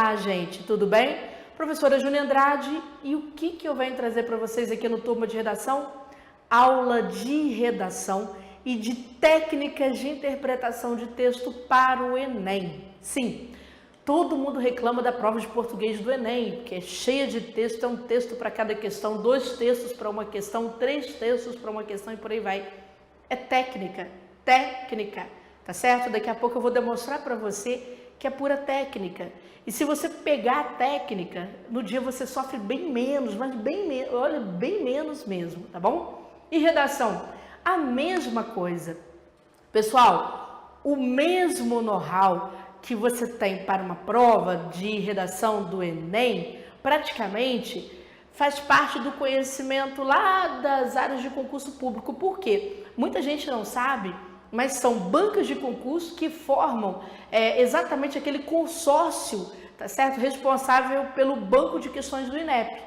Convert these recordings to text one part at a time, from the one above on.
Olá, gente, tudo bem? Professora Júlia Andrade, e o que eu venho trazer para vocês aqui no Turma de Redação? Aula de redação e de técnicas de interpretação de texto para o Enem. Sim, todo mundo reclama da prova de português do Enem, que é cheia de texto, é um texto para cada questão, 2 textos para uma questão, 3 textos para uma questão e por aí vai. É técnica, tá certo? Daqui a pouco eu vou demonstrar para você que é pura técnica. E se você pegar a técnica, no dia você sofre bem menos, mas bem menos mesmo, tá bom? E redação, a mesma coisa. Pessoal, o mesmo know-how que você tem para uma prova de redação do Enem, praticamente faz parte do conhecimento lá das áreas de concurso público. Por quê? Muita gente não sabe, mas são bancas de concurso que formam exatamente aquele consórcio, tá certo? Responsável pelo banco de questões do INEP,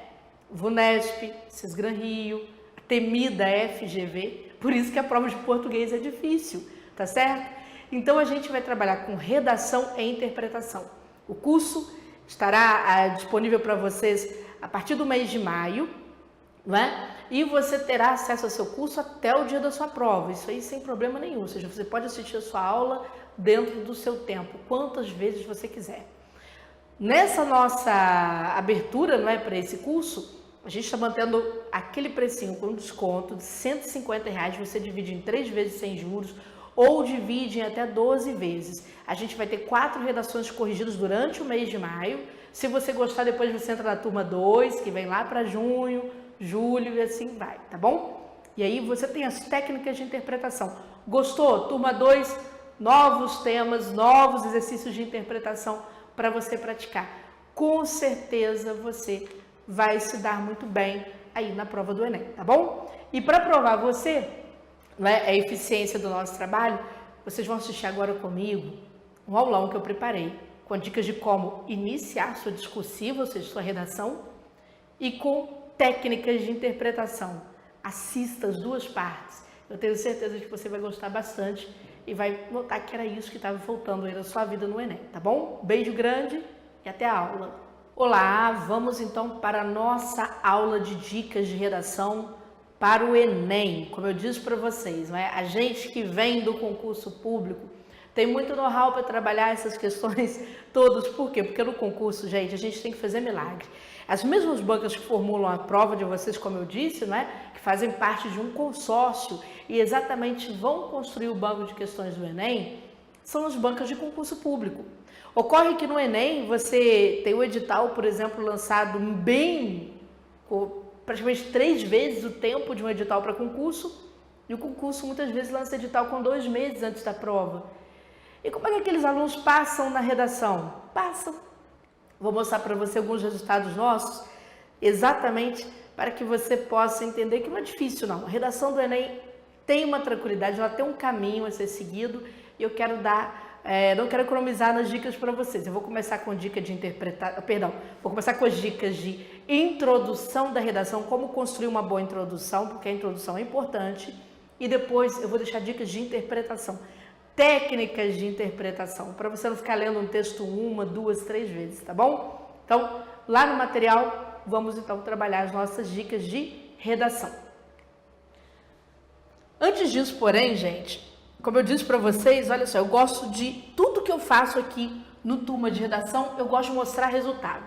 VUNESP, Cisgran Rio, a temida FGV, por isso que a prova de português é difícil, tá certo? Então a gente vai trabalhar com redação e interpretação. O curso estará disponível para vocês a partir do mês de maio, não é? E você terá acesso ao seu curso até o dia da sua prova, isso aí sem problema nenhum, ou seja, você pode assistir a sua aula dentro do seu tempo, quantas vezes você quiser. Nessa nossa abertura, não é, para esse curso, a gente está mantendo aquele precinho com desconto de R$150, você divide em 3 vezes sem juros, ou divide em até 12 vezes. A gente vai ter 4 redações corrigidas durante o mês de maio. Se você gostar, depois você entra na turma 2, que vem lá para junho, julho e assim vai, tá bom? E aí você tem as técnicas de interpretação. Gostou? Turma 2, novos temas, novos exercícios de interpretação para você praticar. Com certeza você vai se dar muito bem aí na prova do Enem, tá bom? E para provar você, né, a eficiência do nosso trabalho, vocês vão assistir agora comigo um aulão que eu preparei com dicas de como iniciar sua discursiva, ou seja, sua redação, e com técnicas de interpretação. Assista as 2 partes. Eu tenho certeza de que você vai gostar bastante e vai notar que era isso que estava faltando aí na sua vida no Enem, tá bom? Beijo grande e até a aula. Olá, vamos então para a nossa aula de dicas de redação para o Enem. Como eu disse para vocês, não é? A gente que vem do concurso público tem muito know-how para trabalhar essas questões todas. Por quê? Porque no concurso, gente, a gente tem que fazer milagre. As mesmas bancas que formulam a prova de vocês, como eu disse, né, que fazem parte de um consórcio e exatamente vão construir o banco de questões do Enem, são as bancas de concurso público. Ocorre que no Enem você tem o edital, por exemplo, lançado praticamente 3 vezes o tempo de um edital para concurso, e o concurso muitas vezes lança edital com 2 meses antes da prova. E como é que aqueles alunos passam na redação? Passam. Vou mostrar para você alguns resultados nossos, exatamente para que você possa entender que não é difícil não. A redação do Enem tem uma tranquilidade, ela tem um caminho a ser seguido e eu quero não quero economizar nas dicas para vocês. Eu vou começar com dica de vou começar com as dicas de introdução da redação, como construir uma boa introdução, porque a introdução é importante, e depois eu vou deixar dicas de interpretação. Técnicas de interpretação, para você não ficar lendo um texto 1, 2, 3 vezes, tá bom? Então, lá no material, vamos então trabalhar as nossas dicas de redação. Antes disso, porém, gente, como eu disse para vocês, olha só, eu gosto de tudo que eu faço aqui no Turma de Redação, eu gosto de mostrar resultado.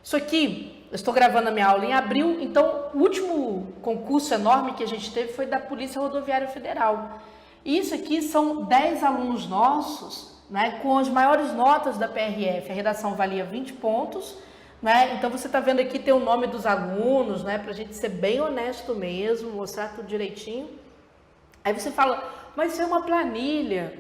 Isso aqui, eu estou gravando a minha aula em abril, então o último concurso enorme que a gente teve foi da Polícia Rodoviária Federal. E isso aqui são 10 alunos nossos, né, com as maiores notas da PRF. A redação valia 20 pontos, né? Então você está vendo aqui tem o nome dos alunos, né, para a gente ser bem honesto mesmo, mostrar tudo direitinho. Aí você fala, mas isso é uma planilha.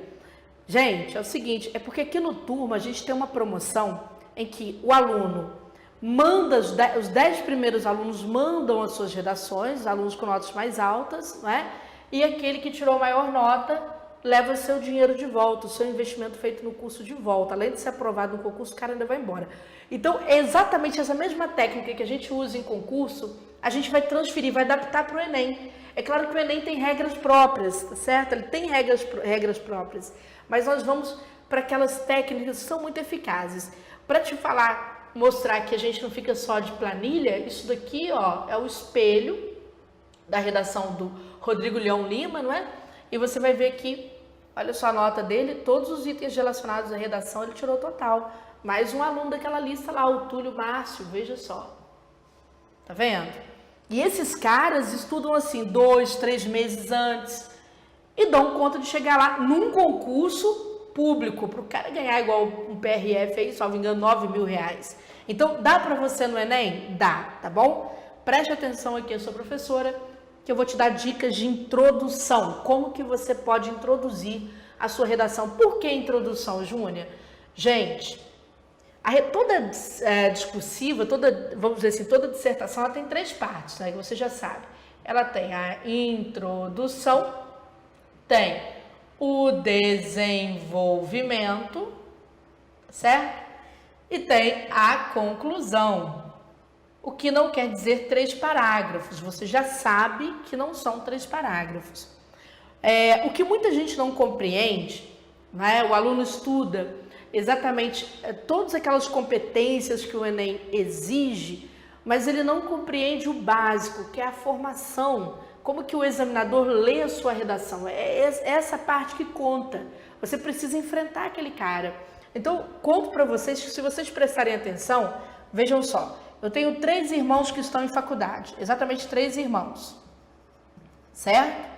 Gente, é o seguinte, é porque aqui no Turma a gente tem uma promoção em que o aluno manda, os 10 primeiros alunos mandam as suas redações, os alunos com notas mais altas, né? E aquele que tirou a maior nota leva o seu dinheiro de volta, o seu investimento feito no curso de volta. Além de ser aprovado no concurso, o cara ainda vai embora. Então, é exatamente essa mesma técnica que a gente usa em concurso, a gente vai transferir, vai adaptar para o Enem. É claro que o Enem tem regras próprias, tá certo? Ele tem regras próprias, mas nós vamos para aquelas técnicas que são muito eficazes. Para te falar mostrar que a gente não fica só de planilha, isso daqui, ó, é o espelho da redação do Rodrigo Leão Lima, não é? E você vai ver que, olha só a nota dele, todos os itens relacionados à redação ele tirou total. Mais um aluno daquela lista lá, o Túlio Márcio, veja só. Tá vendo? E esses caras estudam assim 2, 3 meses antes e dão conta de chegar lá num concurso público, para o cara ganhar igual um PRF aí, salvo engano, R$9.000. Então, dá para você no Enem? Dá, tá bom? Preste atenção aqui, eu sou professora, que eu vou te dar dicas de introdução. Como que você pode introduzir a sua redação? Por que introdução, Júnia? Gente, toda discursiva, vamos dizer assim, toda dissertação, ela tem 3 partes, né? Que você já sabe. Ela tem a introdução, tem o desenvolvimento, certo? E tem a conclusão. O que não quer dizer 3 parágrafos. Você já sabe que não são 3 parágrafos. O que muita gente não compreende, né? O aluno estuda exatamente todas aquelas competências que o Enem exige, mas ele não compreende o básico, que é a formação, como que o examinador lê a sua redação. É essa parte que conta. Você precisa enfrentar aquele cara. Então, conto para vocês que se vocês prestarem atenção, vejam só, eu tenho 3 irmãos que estão em faculdade, exatamente 3 irmãos, certo?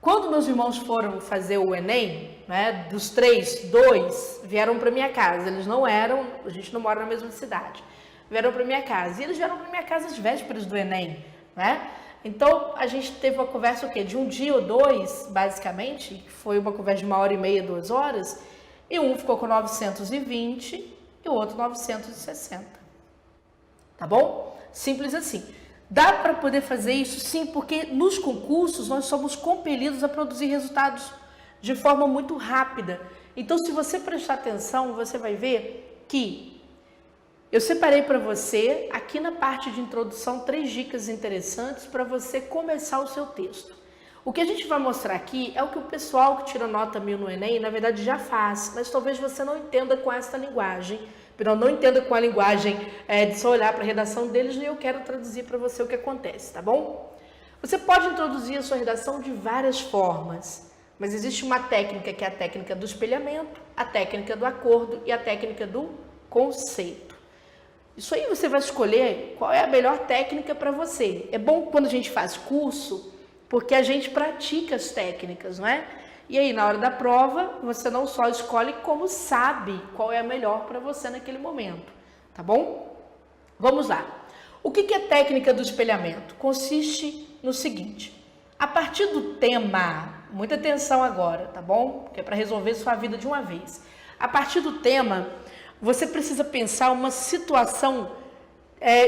Quando meus irmãos foram fazer o Enem, né, dos 3, 2 vieram para minha casa. Eles não eram, a gente não mora na mesma cidade. Vieram para minha casa. E eles vieram para minha casa às vésperas do Enem, né? Então, a gente teve uma conversa, o quê? De um dia ou 2, basicamente. Foi uma conversa de 1h30, 2 horas. E um ficou com 920 e o outro 960. Tá bom? Simples assim. Dá para poder fazer isso? Sim, porque nos concursos nós somos compelidos a produzir resultados de forma muito rápida. Então, se você prestar atenção, você vai ver que eu separei para você, aqui na parte de introdução, 3 dicas interessantes para você começar o seu texto. O que a gente vai mostrar aqui é o que o pessoal que tira nota 1000 no Enem, na verdade, já faz, mas talvez você não entenda com essa linguagem, não entenda com a linguagem de só olhar para a redação deles, e eu quero traduzir para você o que acontece, tá bom? Você pode introduzir a sua redação de várias formas, mas existe uma técnica que é a técnica do espelhamento, a técnica do acordo e a técnica do conceito. Isso aí você vai escolher qual é a melhor técnica para você. É bom quando a gente faz curso, porque a gente pratica as técnicas, não é? E aí, na hora da prova, você não só escolhe, como sabe qual é a melhor para você naquele momento, tá bom? Vamos lá. O que é a técnica do espelhamento? Consiste no seguinte: a partir do tema, muita atenção agora, tá bom? Porque é para resolver sua vida de uma vez. A partir do tema, você precisa pensar uma situação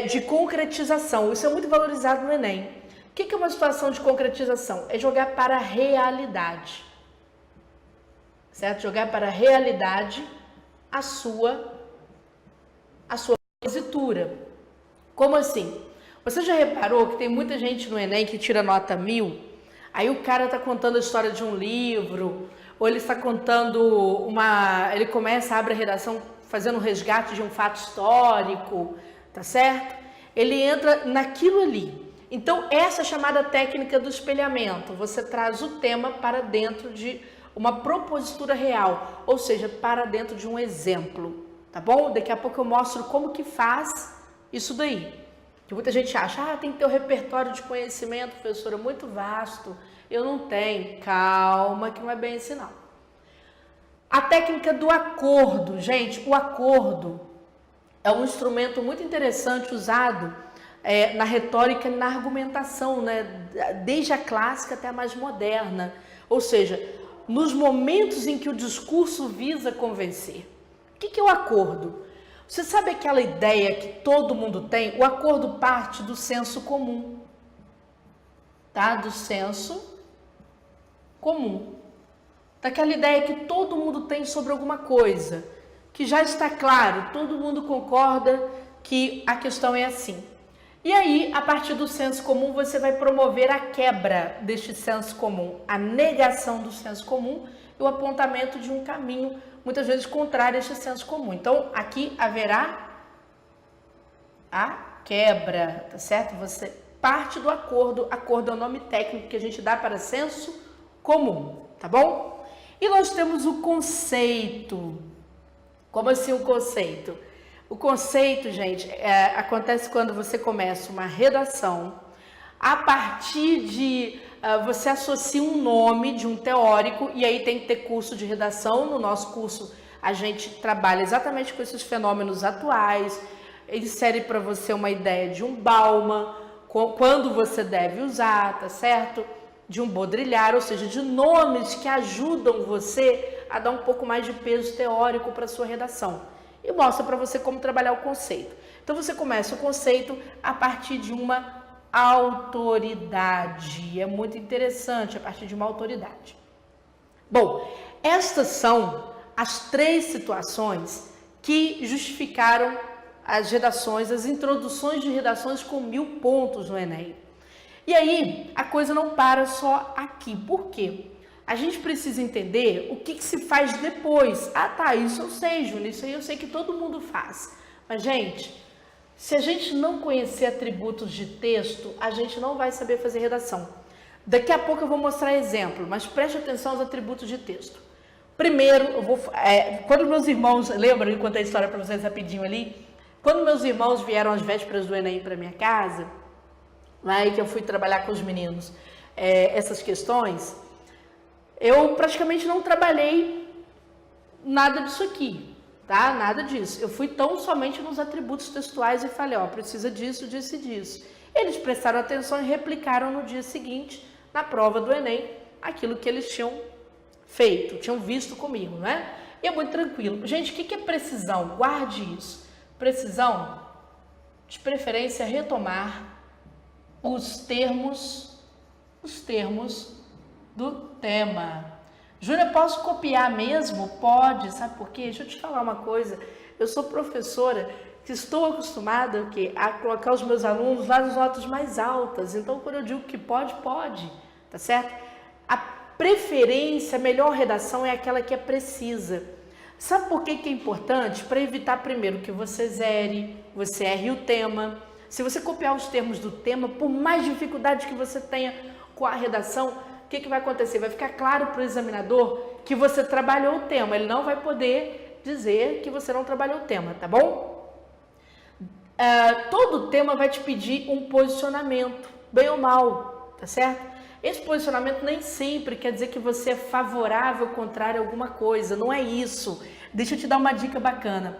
de concretização. Isso é muito valorizado no Enem. O que é uma situação de concretização? É jogar para a realidade. Certo? Jogar para a realidade a sua requisitura. Como assim? Você já reparou que tem muita gente no Enem que tira nota 1000, aí o cara está contando a história de um livro, ou ele está contando ele começa, abre a redação fazendo um resgate de um fato histórico, tá certo? Ele entra naquilo ali. Então, essa é a chamada técnica do espelhamento. Você traz o tema para dentro de uma propositura real, ou seja, para dentro de um exemplo, tá bom? Daqui a pouco eu mostro como que faz isso daí. Que muita gente acha, tem que ter um repertório de conhecimento, professora, muito vasto. Eu não tenho. Calma, que não é bem assim, não. A técnica do acordo, gente, o acordo é um instrumento muito interessante usado na retórica e na argumentação, né? Desde a clássica até a mais moderna. Ou seja, nos momentos em que o discurso visa convencer. O que é o acordo? Você sabe aquela ideia que todo mundo tem? O acordo parte do senso comum, tá? Do senso comum. Daquela ideia que todo mundo tem sobre alguma coisa, que já está claro, todo mundo concorda que a questão é assim. E aí, a partir do senso comum, você vai promover a quebra deste senso comum, a negação do senso comum e o apontamento de um caminho, muitas vezes contrário a este senso comum. Então, aqui haverá a quebra, tá certo? Você parte do acordo, acordo é o nome técnico que a gente dá para senso comum, tá bom? E nós temos o conceito. Como assim o conceito? O conceito, gente, acontece quando você começa uma redação, a partir de você associa um nome de um teórico, e aí tem que ter curso de redação. No nosso curso a gente trabalha exatamente com esses fenômenos atuais, insere para você uma ideia de um Bauman, quando você deve usar, tá certo? De um Baudrillard, ou seja, de nomes que ajudam você a dar um pouco mais de peso teórico para a sua redação. E mostra para você como trabalhar o conceito. Então você começa o conceito a partir de uma autoridade. É muito interessante, a partir de uma autoridade. Bom, estas são as 3 situações que justificaram as redações, as introduções de redações com 1000 pontos no Enem. E aí, a coisa não para só aqui. Por quê? A gente precisa entender o que se faz depois. Ah, tá, isso eu sei, Júnior, isso aí eu sei que todo mundo faz. Mas, gente, se a gente não conhecer atributos de texto, a gente não vai saber fazer redação. Daqui a pouco eu vou mostrar exemplo, mas preste atenção aos atributos de texto. Primeiro, quando meus irmãos, lembra, eu contei a história para vocês rapidinho ali, quando meus irmãos vieram às vésperas do Enem para minha casa, lá que eu fui trabalhar com os meninos essas questões, eu praticamente não trabalhei nada disso aqui, tá? Nada disso. Eu fui tão somente nos atributos textuais e falei, ó, precisa disso, disso e disso. Eles prestaram atenção e replicaram no dia seguinte, na prova do Enem, aquilo que eles tinham feito, tinham visto comigo, né? E é muito tranquilo. Gente, o que é precisão? Guarde isso. Precisão, de preferência, retomar os termos do tema. Júlia, posso copiar mesmo? Pode, sabe por quê? Deixa eu te falar uma coisa. Eu sou professora que estou acostumada a colocar os meus alunos lá nas notas mais altas. Então, quando eu digo que pode, pode, tá certo? A preferência, a melhor redação é aquela que é precisa. Sabe por que é importante? Para evitar, primeiro, que você zere, você erre o tema. Se você copiar os termos do tema, por mais dificuldade que você tenha com a redação, o que vai acontecer? Vai ficar claro para o examinador que você trabalhou o tema. Ele não vai poder dizer que você não trabalhou o tema, tá bom? Todo tema vai te pedir um posicionamento, bem ou mal, tá certo? Esse posicionamento nem sempre quer dizer que você é favorável ou contrário a alguma coisa. Não é isso. Deixa eu te dar uma dica bacana.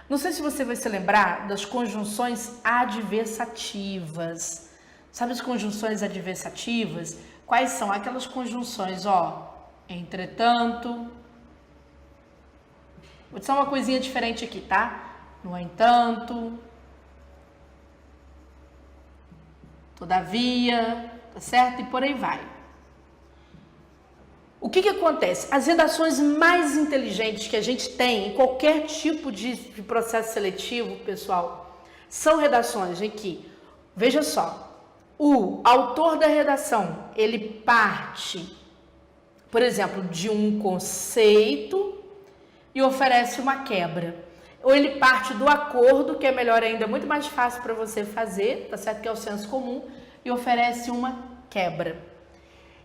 Não sei se você vai se lembrar das conjunções adversativas. Sabe as conjunções adversativas? Quais são? Aquelas conjunções, ó, entretanto. Vou te dar uma coisinha diferente aqui, tá? No entanto, todavia, tá certo? E por aí vai. O que acontece? As redações mais inteligentes que a gente tem em qualquer tipo de processo seletivo, pessoal, são redações em que, veja só, o autor da redação, ele parte, por exemplo, de um conceito e oferece uma quebra. Ou ele parte do acordo, que é melhor ainda, muito mais fácil para você fazer, tá certo? Que é o senso comum, e oferece uma quebra.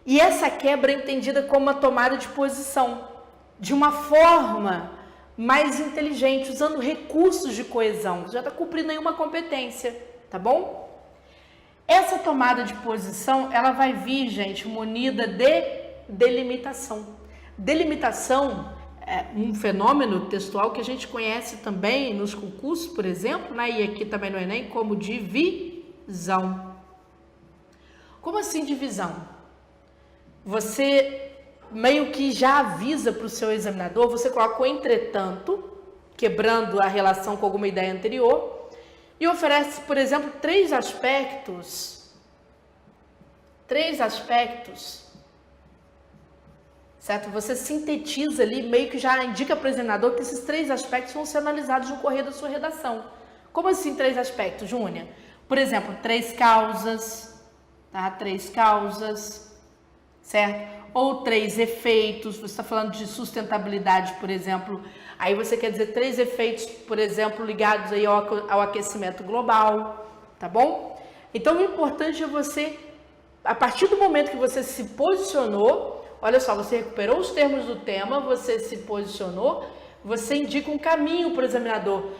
E essa quebra é entendida como uma tomada de posição, de uma forma mais inteligente, usando recursos de coesão. Você já está cumprindo aí uma competência, tá bom? Essa tomada de posição, ela vai vir, gente, munida de delimitação. Delimitação é um fenômeno textual que a gente conhece também nos concursos, por exemplo, né? E aqui também no Enem, como divisão. Como assim divisão? Você meio que já avisa para o seu examinador, você coloca o entretanto, quebrando a relação com alguma ideia anterior, e oferece, por exemplo, três aspectos, certo? Você sintetiza ali, meio que já indica para o examinador que esses 3 aspectos vão ser analisados no correr da sua redação. Como assim 3 aspectos, Júnia? Por exemplo, 3 causas, tá? 3 causas, certo? Ou 3 efeitos, você está falando de sustentabilidade, por exemplo, aí você quer dizer 3 efeitos, por exemplo, ligados aí ao aquecimento global, tá bom? Então, o importante é você, a partir do momento que você se posicionou, olha só, você recuperou os termos do tema, você se posicionou, você indica um caminho para o examinador.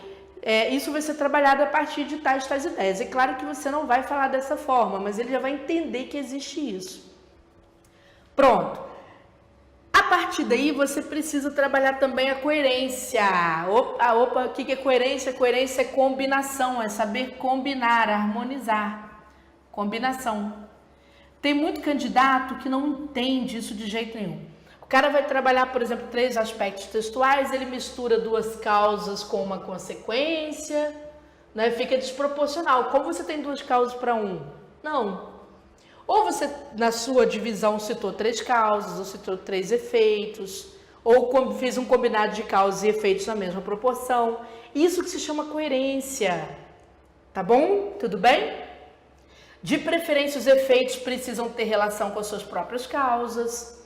Isso vai ser trabalhado a partir de tais ideias. É claro que você não vai falar dessa forma, mas ele já vai entender que existe isso. Pronto. A partir daí, você precisa trabalhar também a coerência. O que é coerência? Coerência é combinação, é saber combinar, harmonizar. Combinação. Tem muito candidato que não entende isso de jeito nenhum. O cara vai trabalhar, por exemplo, 3 aspectos textuais, ele mistura 2 causas com uma consequência, né? Fica desproporcional. Como você tem 2 causas para 1? Não. Ou você, na sua divisão, citou 3 causas, ou citou 3 efeitos, ou fez um combinado de causas e efeitos na mesma proporção. Isso que se chama coerência. Tá bom? Tudo bem? De preferência, os efeitos precisam ter relação com as suas próprias causas.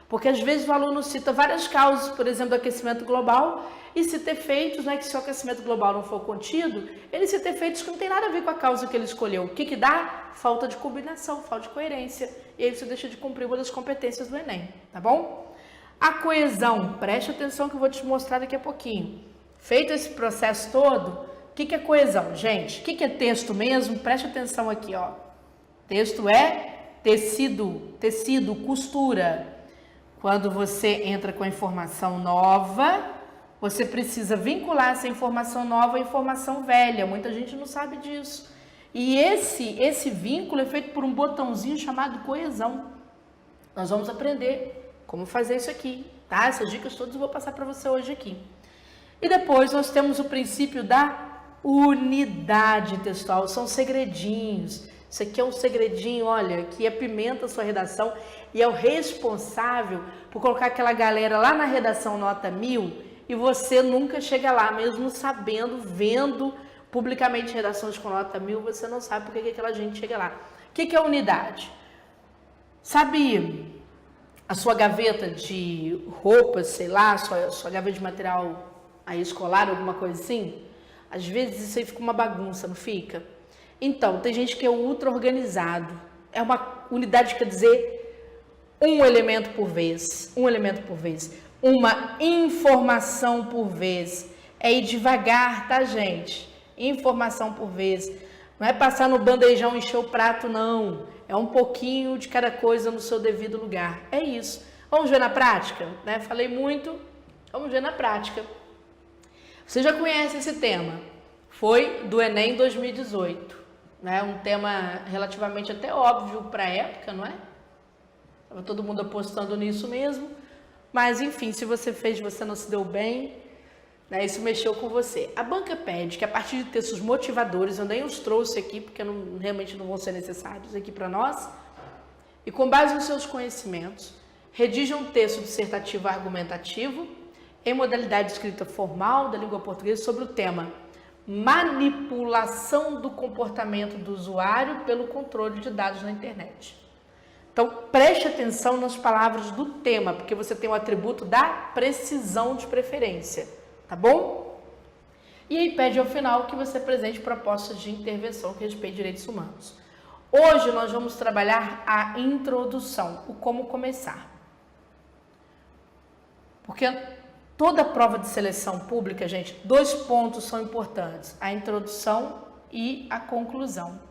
Porque às vezes o aluno cita várias causas, por exemplo, do aquecimento global, e cita efeitos, né, que se o aquecimento global não for contido, ele cita efeitos que não tem nada a ver com a causa que ele escolheu. O que dá? Falta de combinação, falta de coerência. E aí você deixa de cumprir uma das competências do Enem, tá bom? A coesão, preste atenção que eu vou te mostrar daqui a pouquinho. Feito esse processo todo, o que é coesão, gente? O que é texto mesmo? Preste atenção aqui, ó. Texto é tecido, costura. Quando você entra com a informação nova, você precisa vincular essa informação nova à informação velha. Muita gente não sabe disso. E esse vínculo é feito por um botãozinho chamado coesão. Nós vamos aprender como fazer isso aqui, tá? Essas dicas todas eu vou passar para você hoje aqui. E depois nós temos o princípio da unidade textual. São segredinhos. Isso aqui é um segredinho, olha, que apimenta a sua redação e é o responsável por colocar aquela galera lá na redação nota 1000 e você nunca chega lá, mesmo sabendo, vendo publicamente redações com nota 1000, você não sabe por que aquela gente chega lá. O que é unidade? Sabe a sua gaveta de roupas, sei lá, sua gaveta de material aí escolar, alguma coisa assim? Às vezes isso aí fica uma bagunça, não fica? Então, tem gente que é ultra organizado. É uma unidade, quer dizer, um elemento por vez. Uma informação por vez. É ir devagar, tá, gente? Informação por vez. Não é passar no bandejão e encher o prato, não. É um pouquinho de cada coisa no seu devido lugar. É isso. Vamos ver na prática? Né? Falei muito, vamos ver na prática. Você já conhece esse tema. Foi do Enem 2018. Né? Um tema relativamente até óbvio para a época, não é? Estava todo mundo apostando nisso mesmo. Mas, enfim, se você fez, você não se deu bem, né? Isso mexeu com você. A banca pede que, a partir de textos motivadores, eu nem os trouxe aqui, porque realmente não vão ser necessários aqui para nós, e com base nos seus conhecimentos, redija um texto dissertativo argumentativo em modalidade de escrita formal da língua portuguesa sobre o tema manipulação do comportamento do usuário pelo controle de dados na internet. Então, preste atenção nas palavras do tema, porque você tem o atributo da precisão de preferência, tá bom? E aí pede ao final que você apresente propostas de intervenção que respeitem direitos humanos. Hoje nós vamos trabalhar a introdução, o como começar. Porque toda prova de seleção pública, gente, 2 pontos são importantes, a introdução e a conclusão.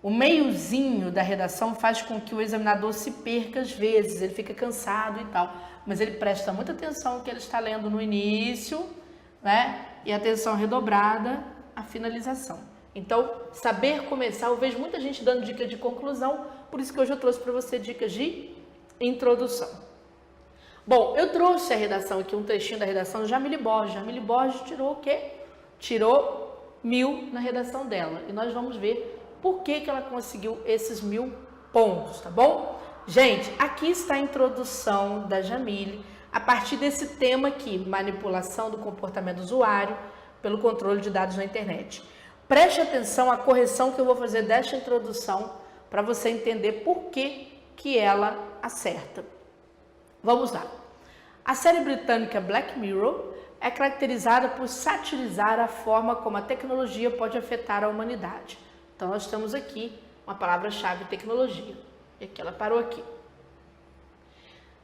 O meiozinho da redação faz com que o examinador se perca às vezes, ele fica cansado e tal, mas ele presta muita atenção no que ele está lendo no início, né? E atenção redobrada à finalização. Então, saber começar, eu vejo muita gente dando dicas de conclusão, por isso que hoje eu trouxe para você dicas de introdução. Bom, eu trouxe a redação aqui, um trechinho da redação de Jamile Borges. Jamile Borges tirou o quê? Tirou 1000 na redação dela. E nós vamos ver por que ela conseguiu esses 1000 pontos, tá bom? Gente, aqui está a introdução da Jamile, a partir desse tema aqui, manipulação do comportamento do usuário pelo controle de dados na internet. Preste atenção à correção que eu vou fazer desta introdução para você entender por que ela acerta. Vamos lá. A série britânica Black Mirror é caracterizada por satirizar a forma como a tecnologia pode afetar a humanidade. Então, nós temos aqui uma palavra-chave, tecnologia. E aqui ela parou aqui.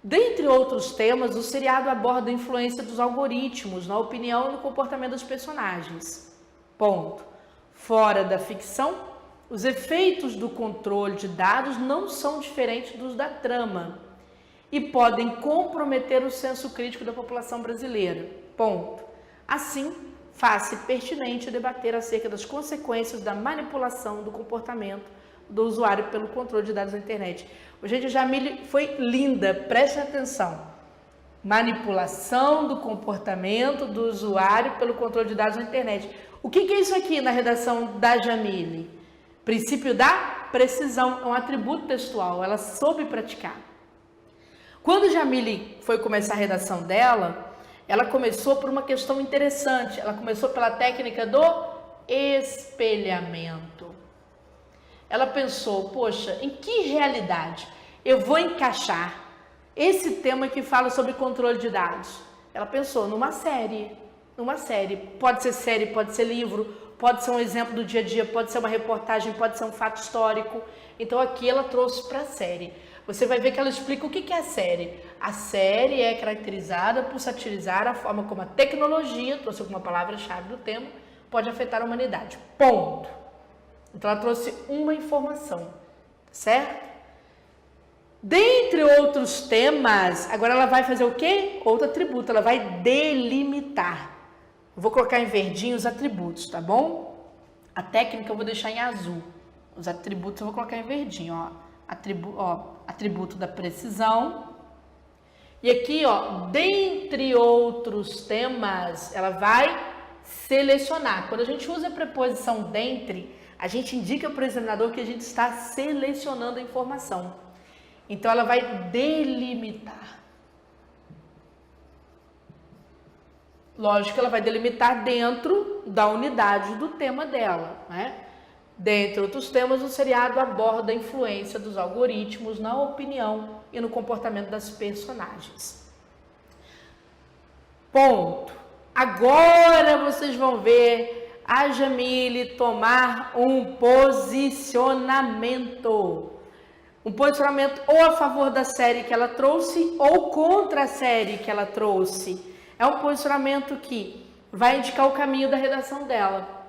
Dentre outros temas, o seriado aborda a influência dos algoritmos na opinião e no comportamento dos personagens. Ponto. Fora da ficção, os efeitos do controle de dados não são diferentes dos da trama e podem comprometer o senso crítico da população brasileira. Ponto. Assim, faz-se pertinente debater acerca das consequências da manipulação do comportamento do usuário pelo controle de dados na internet. Gente, a Jamile foi linda, preste atenção. Manipulação do comportamento do usuário pelo controle de dados na internet. O que é isso aqui na redação da Jamile? Princípio da precisão, é um atributo textual, ela soube praticar. Quando a Jamile foi começar a redação dela, ela começou por uma questão interessante, ela começou pela técnica do espelhamento. Ela pensou, poxa, em que realidade eu vou encaixar esse tema que fala sobre controle de dados? Ela pensou numa série, pode ser série, pode ser livro, pode ser um exemplo do dia a dia, pode ser uma reportagem, pode ser um fato histórico. Então aqui ela trouxe para a série. Você vai ver que ela explica o que é a série. A série é caracterizada por satirizar a forma como a tecnologia, trouxe uma palavra-chave do tema, pode afetar a humanidade. Ponto. Então ela trouxe uma informação, certo? Dentre outros temas, agora ela vai fazer o quê? Outro atributo, ela vai delimitar. Eu vou colocar em verdinho os atributos, tá bom? A técnica eu vou deixar em azul. Os atributos eu vou colocar em verdinho, ó. Atributo da precisão. E aqui, ó, dentre outros temas, ela vai selecionar. Quando a gente usa a preposição dentre, a gente indica para o examinador que a gente está selecionando a informação. Então, ela vai delimitar. Lógico que ela vai delimitar dentro da unidade do tema dela, né? Dentre outros temas, o seriado aborda a influência dos algoritmos na opinião e no comportamento das personagens. Ponto. Agora vocês vão ver a Jamile tomar um posicionamento. Um posicionamento ou a favor da série que ela trouxe ou contra a série que ela trouxe. É um posicionamento que vai indicar o caminho da redação dela.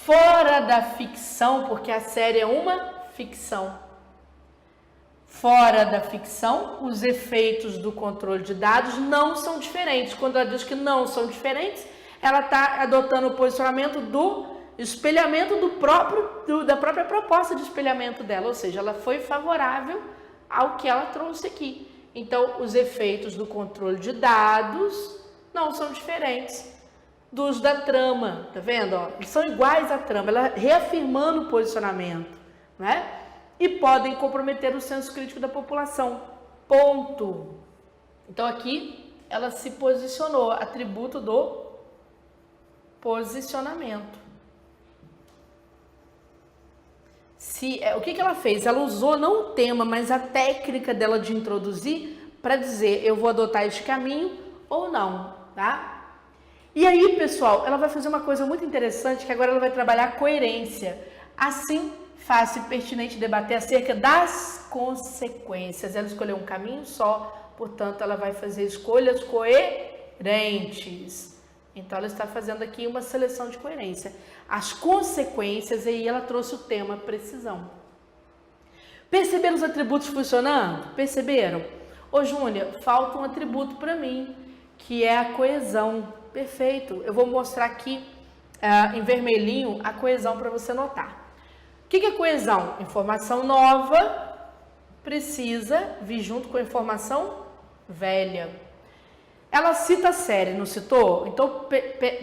Fora da ficção, porque a série é uma ficção. Fora da ficção, os efeitos do controle de dados não são diferentes. Quando ela diz que não são diferentes, ela está adotando o posicionamento do espelhamento da própria proposta de espelhamento dela, ou seja, ela foi favorável ao que ela trouxe aqui. Então, os efeitos do controle de dados não são diferentes dos da trama, tá vendo? Ó, eles são iguais à trama, ela reafirmando o posicionamento, né? E podem comprometer o senso crítico da população. Ponto. Então aqui ela se posicionou, atributo do posicionamento. O que ela fez? Ela usou não o tema, mas a técnica dela de introduzir para dizer eu vou adotar este caminho ou não, tá? E aí, pessoal, ela vai fazer uma coisa muito interessante, que agora ela vai trabalhar a coerência. Assim, fácil e pertinente debater acerca das consequências. Ela escolheu um caminho só, portanto, ela vai fazer escolhas coerentes. Então, ela está fazendo aqui uma seleção de coerência. As consequências, aí ela trouxe o tema precisão. Perceberam os atributos funcionando? Perceberam? Ô, Júnior, falta um atributo para mim, que é a coesão. Perfeito. Eu vou mostrar aqui em vermelhinho a coesão para você notar. O que é coesão? Informação nova precisa vir junto com a informação velha. Ela cita a série, não citou? Então,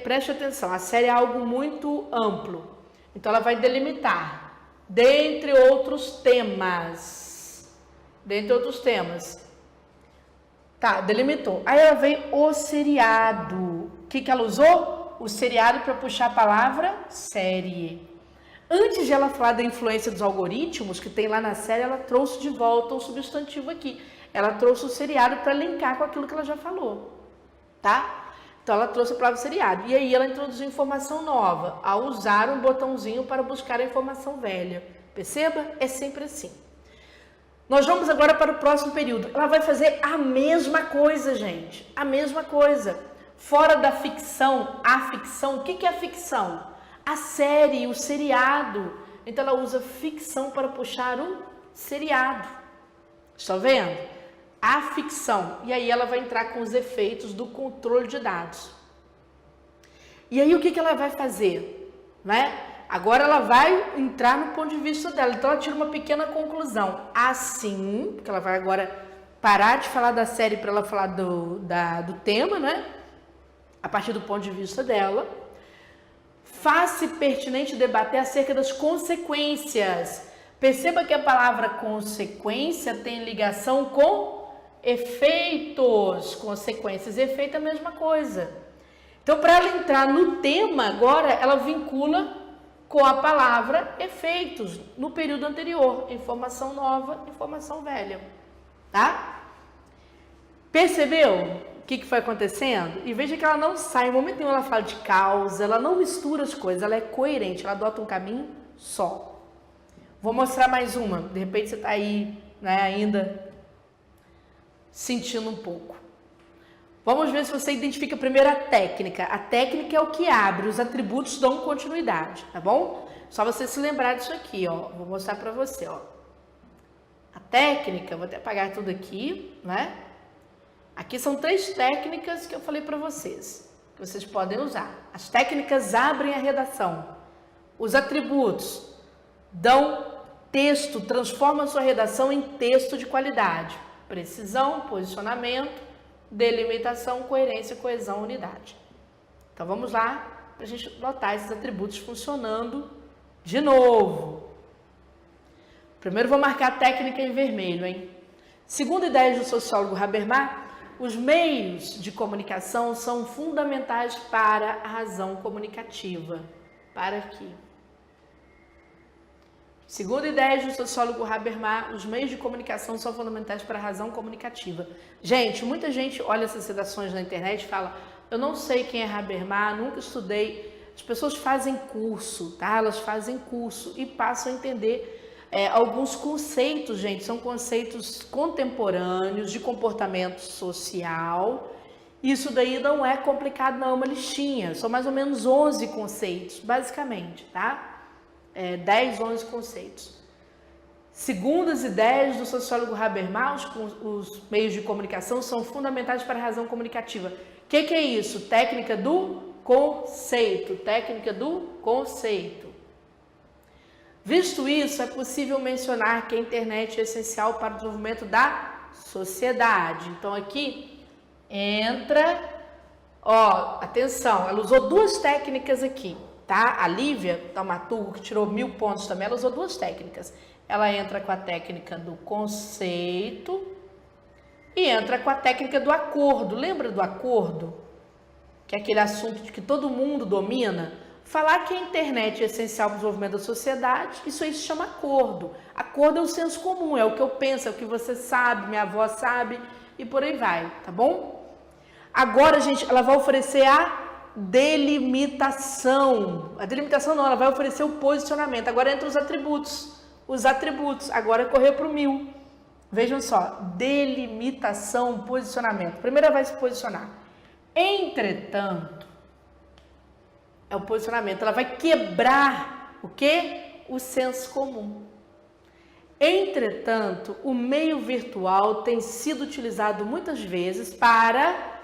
preste atenção. A série é algo muito amplo. Então, ela vai delimitar. Dentre outros temas. Dentre outros temas. Tá, delimitou. Aí ela vem o seriado. O que ela usou? O seriado para puxar a palavra série. Antes de ela falar da influência dos algoritmos, que tem lá na série, ela trouxe de volta o substantivo aqui. Ela trouxe o seriado para linkar com aquilo que ela já falou, tá? Então ela trouxe a palavra seriado. E aí ela introduziu informação nova, ao usar um botãozinho para buscar a informação velha. Perceba? É sempre assim. Nós vamos agora para o próximo período. Ela vai fazer a mesma coisa, gente. A mesma coisa. Fora da ficção, a ficção. O que é a ficção? A série, o seriado. Então ela usa ficção para puxar o seriado. Estão vendo? A ficção. E aí ela vai entrar com os efeitos do controle de dados. E aí o que ela vai fazer? Né? Agora ela vai entrar no ponto de vista dela. Então ela tira uma pequena conclusão. Assim, porque ela vai agora parar de falar da série para ela falar do tema, né? A partir do ponto de vista dela. Faz-se pertinente debater acerca das consequências. Perceba que a palavra consequência tem ligação com efeitos. Consequências e efeito é a mesma coisa. Então, para ela entrar no tema agora, ela vincula com a palavra efeitos no período anterior. Informação nova, informação velha. Tá? Percebeu o que foi acontecendo? E veja que ela não sai, em momento nenhum ela fala de causa, ela não mistura as coisas, ela é coerente, ela adota um caminho só. Vou mostrar mais uma, de repente você está aí, né, ainda sentindo um pouco. Vamos ver se você identifica primeiro a técnica. A técnica é o que abre, os atributos dão continuidade, tá bom? Só você se lembrar disso aqui, ó. Vou mostrar para você, ó. A técnica, vou até apagar tudo aqui, né? Aqui são 3 técnicas que eu falei para vocês, que vocês podem usar. As técnicas abrem a redação. Os atributos dão texto, transformam a sua redação em texto de qualidade. Precisão, posicionamento, delimitação, coerência, coesão, unidade. Então vamos lá para a gente notar esses atributos funcionando de novo. Primeiro vou marcar a técnica em vermelho, hein? Segundo ideias do sociólogo Habermas, os meios de comunicação são fundamentais para a razão comunicativa. Para aqui. Segundo ideias do sociólogo Habermas, os meios de comunicação são fundamentais para a razão comunicativa. Gente, muita gente olha essas redações na internet e fala, eu não sei quem é Habermas, nunca estudei. As pessoas fazem curso, tá? Elas fazem curso e passam a entender alguns conceitos, gente. São conceitos contemporâneos de comportamento social. Isso daí não é complicado, não, é uma listinha. São mais ou menos 11 conceitos, basicamente, tá? 10, 11 conceitos. Segundo as ideias do sociólogo Habermas, os meios de comunicação são fundamentais para a razão comunicativa. O que é isso? Técnica do conceito. Técnica do conceito. Visto isso, é possível mencionar que a internet é essencial para o desenvolvimento da sociedade. Então aqui entra, ó, atenção, ela usou 2 técnicas aqui. Tá? A Lívia Taumaturgo, que tirou 1000 pontos também, ela usou 2 técnicas. Ela entra com a técnica do conceito e entra com a técnica do acordo. Lembra do acordo? Que é aquele assunto de que todo mundo domina. Falar que a internet é essencial para o desenvolvimento da sociedade, isso aí se chama acordo. Acordo é o senso comum, é o que eu penso, é o que você sabe, minha avó sabe e por aí vai, tá bom? Agora, gente, ela vai oferecer a delimitação. A delimitação não, ela vai oferecer o posicionamento. Agora entra os atributos. Os atributos, agora correu para o 1000. Vejam só, delimitação, posicionamento. Primeiro ela vai se posicionar. Entretanto, é o posicionamento. Ela vai quebrar o quê? O senso comum. Entretanto, o meio virtual tem sido utilizado muitas vezes para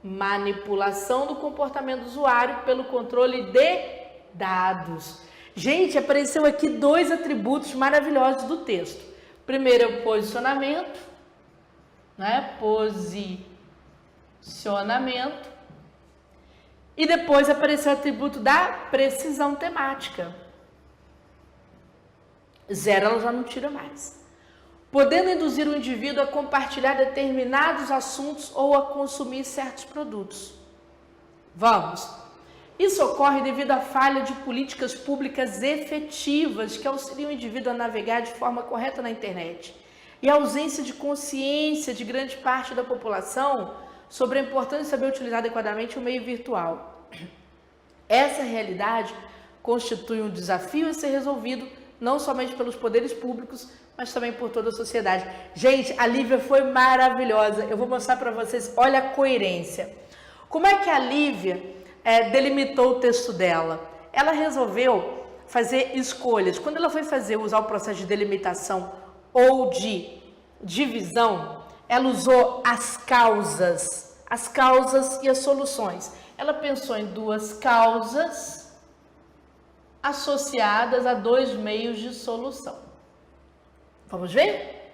manipulação do comportamento do usuário pelo controle de dados. Gente, apareceu aqui 2 atributos maravilhosos do texto. Primeiro é o posicionamento, né? Posicionamento. E depois apareceu o atributo da precisão temática. 0 ela já não tira mais. Podendo induzir o indivíduo a compartilhar determinados assuntos ou a consumir certos produtos. Vamos. Isso ocorre devido à falha de políticas públicas efetivas que auxiliam o indivíduo a navegar de forma correta na internet e a ausência de consciência de grande parte da população sobre a importância de saber utilizar adequadamente o meio virtual. Essa realidade constitui um desafio a ser resolvido não somente pelos poderes públicos, mas também por toda a sociedade. Gente, a Lívia foi maravilhosa. Eu vou mostrar para vocês, olha a coerência. Como é que a Lívia delimitou o texto dela? Ela resolveu fazer escolhas. Quando ela foi usar o processo de delimitação ou de divisão, ela usou as causas e as soluções. Ela pensou em duas causas associadas a dois meios de solução. Vamos ver?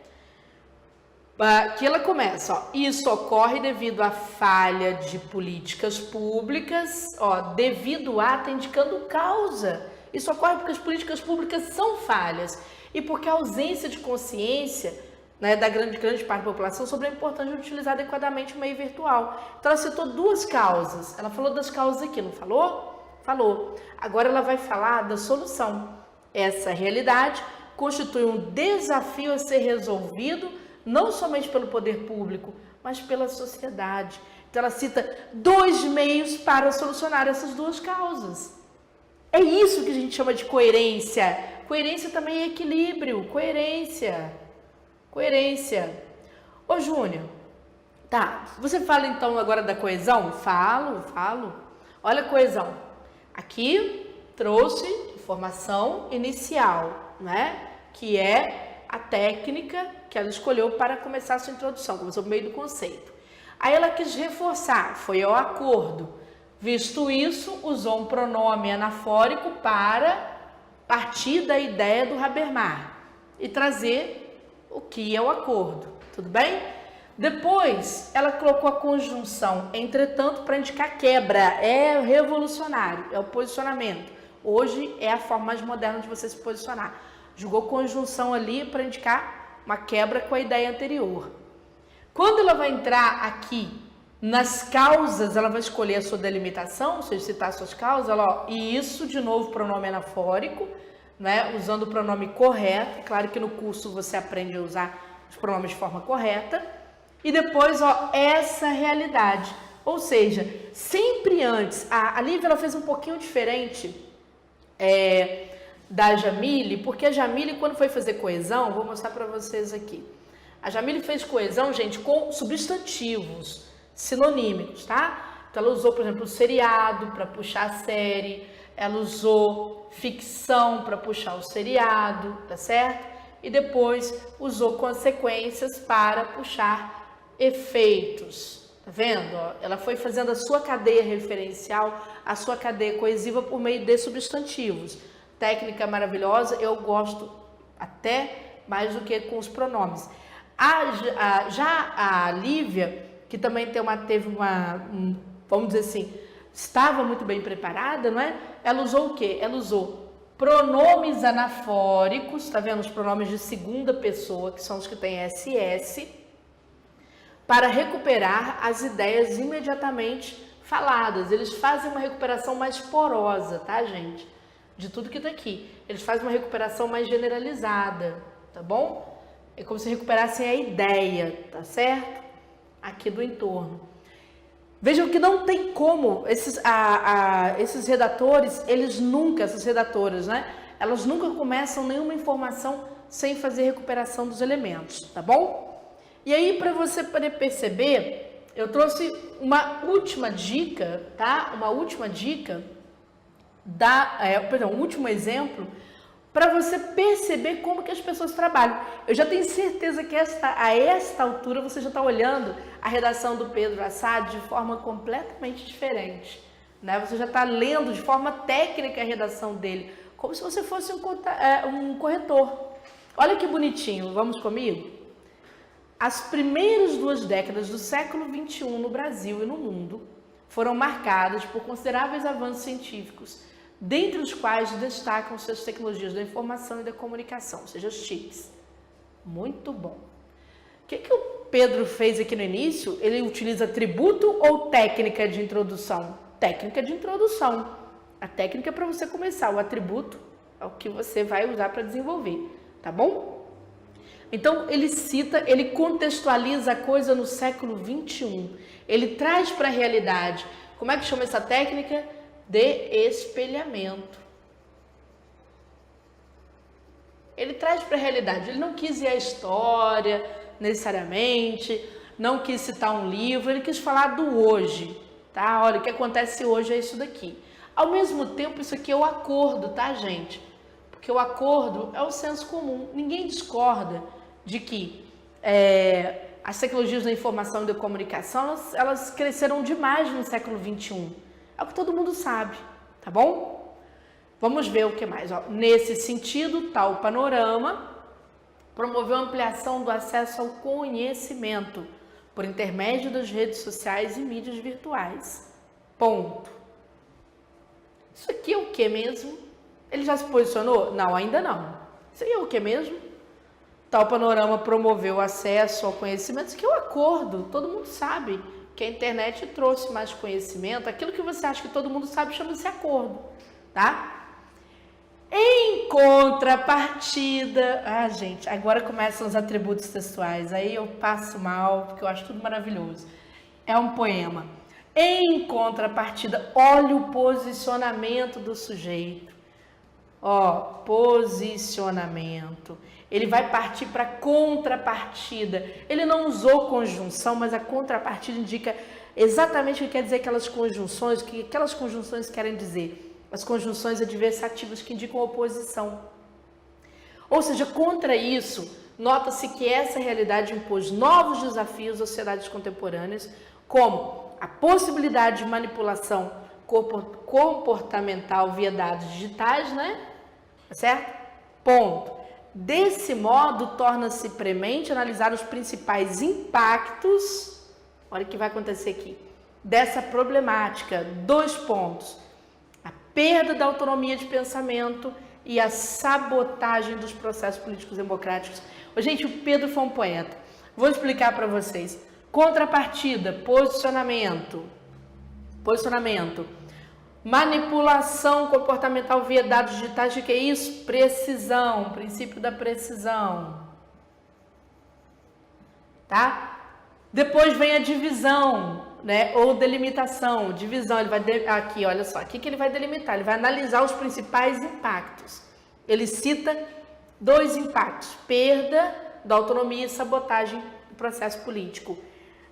Aqui ela começa, ó. Isso ocorre devido à falha de políticas públicas, ó, devido a, tá indicando causa. Isso ocorre porque as políticas públicas são falhas e porque a ausência de consciência, né, da grande parte da população sobre a importância de utilizar adequadamente o meio virtual. Então ela citou duas causas. Ela falou das causas aqui, não falou? Falou. Agora ela vai falar da solução. Essa realidade constitui um desafio a ser resolvido não somente pelo poder público, mas pela sociedade. Então ela cita dois meios para solucionar essas duas causas. É isso que a gente chama de coerência. Coerência também é equilíbrio. Coerência. Ô Júnior, tá, você fala então agora da coesão? Falo. Olha a coesão. Aqui trouxe informação inicial, né? Que é a técnica que ela escolheu para começar a sua introdução, começou por meio do conceito. Aí ela quis reforçar, foi ao acordo. Visto isso, usou um pronome anafórico para partir da ideia do Habermas e trazer o que é o acordo, tudo bem? Depois, ela colocou a conjunção, entretanto, para indicar quebra, é revolucionário, é o posicionamento. Hoje é a forma mais moderna de você se posicionar. Jogou conjunção ali para indicar uma quebra com a ideia anterior. Quando ela vai entrar aqui nas causas, ela vai escolher a sua delimitação, ou seja, citar suas causas, ela, ó, e isso, de novo, pronome anafórico, né, usando o pronome correto. Claro que no curso você aprende a usar os pronomes de forma correta. E depois, ó, essa realidade. Ou seja, sempre antes, a Lívia ela fez um pouquinho diferente da Jamile, porque a Jamile, quando foi fazer coesão, vou mostrar para vocês aqui. A Jamile fez coesão, gente, com substantivos sinonímicos, tá? Então ela usou, por exemplo, o seriado para puxar a série, ela usou ficção para puxar o seriado, tá certo? E depois usou consequências para puxar efeitos, tá vendo? Ela foi fazendo a sua cadeia referencial, a sua cadeia coesiva por meio de substantivos. Técnica maravilhosa, eu gosto até mais do que com os pronomes. Já a Lívia, que também teve uma, vamos dizer assim, estava muito bem preparada, não é? Ela usou o quê? Ela usou pronomes anafóricos, tá vendo? Os pronomes de segunda pessoa, que são os que têm SS, para recuperar as ideias imediatamente faladas. Eles fazem uma recuperação mais porosa, tá, gente? De tudo que tá aqui. Eles fazem uma recuperação mais generalizada, tá bom? É como se recuperassem a ideia, tá certo? Aqui do entorno. Vejam que não tem como, esses redatores, essas redatoras, né? Elas nunca começam nenhuma informação sem fazer recuperação dos elementos, tá bom? E aí, para você poder perceber, eu trouxe uma última dica, tá? Uma última dica, um último exemplo, para você perceber como que as pessoas trabalham. Eu já tenho certeza que a esta altura você já está olhando a redação do Pedro Assad de forma completamente diferente, né? Você já está lendo de forma técnica a redação dele, como se você fosse um corretor. Olha que bonitinho, vamos comigo? As primeiras 2 décadas do século XXI no Brasil e no mundo foram marcadas por consideráveis avanços científicos, dentre os quais destacam-se as tecnologias da informação e da comunicação, ou seja, as TICs. Muito bom. O que o Pedro fez aqui no início? Ele utiliza atributo ou técnica de introdução? técnica de introdução. A técnica é para você começar, o atributo é o que você vai usar para desenvolver, tá bom? Então, ele cita, ele contextualiza a coisa no século 21. Ele traz para a realidade. Como é que chama essa técnica? De espelhamento. Ele traz para a realidade. Ele não quis ir à história, necessariamente, não quis citar um livro, ele quis falar do hoje, tá? Olha, o que acontece hoje é isso daqui. Ao mesmo tempo, isso aqui é o acordo, tá, gente? Porque o acordo é o senso comum. Ninguém discorda de que as tecnologias da informação e da comunicação, elas cresceram demais no século 21. É o que todo mundo sabe, tá bom? Vamos ver o que mais. Ó. Nesse sentido, tal panorama promoveu a ampliação do acesso ao conhecimento por intermédio das redes sociais e mídias virtuais. Ponto. Isso aqui é o que mesmo? Ele já se posicionou? Não, ainda não. Isso aí é o que mesmo? Tal panorama promoveu o acesso ao conhecimento. Isso aqui é um acordo. Todo mundo sabe que a internet trouxe mais conhecimento. Aquilo que você acha que todo mundo sabe chama-se acordo, tá? Em contrapartida... Ah, gente, agora começam os atributos textuais. Aí eu passo mal, porque eu acho tudo maravilhoso. É um poema. Em contrapartida, olha o posicionamento do sujeito. Ó, posicionamento. Ele vai partir para contrapartida. Ele não usou conjunção, mas a contrapartida indica exatamente o que quer dizer aquelas conjunções, o que aquelas conjunções querem dizer. As conjunções adversativas que indicam oposição. Ou seja, contra isso, nota-se que essa realidade impôs novos desafios às sociedades contemporâneas, como a possibilidade de manipulação comportamental via dados digitais, né? Certo? Ponto. Desse modo, torna-se premente analisar os principais impactos, olha o que vai acontecer aqui, dessa problemática. 2 pontos. A perda da autonomia de pensamento e a sabotagem dos processos políticos democráticos. Gente, o Pedro foi um poeta. Vou explicar para vocês. Contrapartida, posicionamento. Manipulação comportamental via dados digitais, o que é isso? Precisão, princípio da precisão. Tá? Depois vem a divisão, né? Ou delimitação. Divisão, ele vai... Aqui, olha só. O que ele vai delimitar? Ele vai analisar os principais impactos. Ele cita 2 impactos. Perda da autonomia e sabotagem do processo político.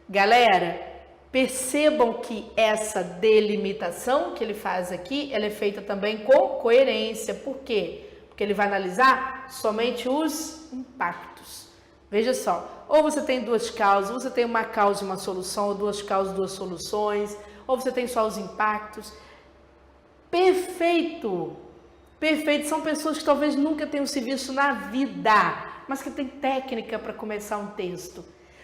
Galera... Percebam que essa delimitação que ele faz aqui, ela é feita também com coerência. Por quê? Porque ele vai analisar somente os impactos. Veja só, ou você tem 2 causas, ou você tem uma causa e uma solução, ou 2 causas, 2 soluções, ou você tem só os impactos. Perfeito! Perfeito, são pessoas que talvez nunca tenham se visto na vida, mas que têm técnica para começar um texto.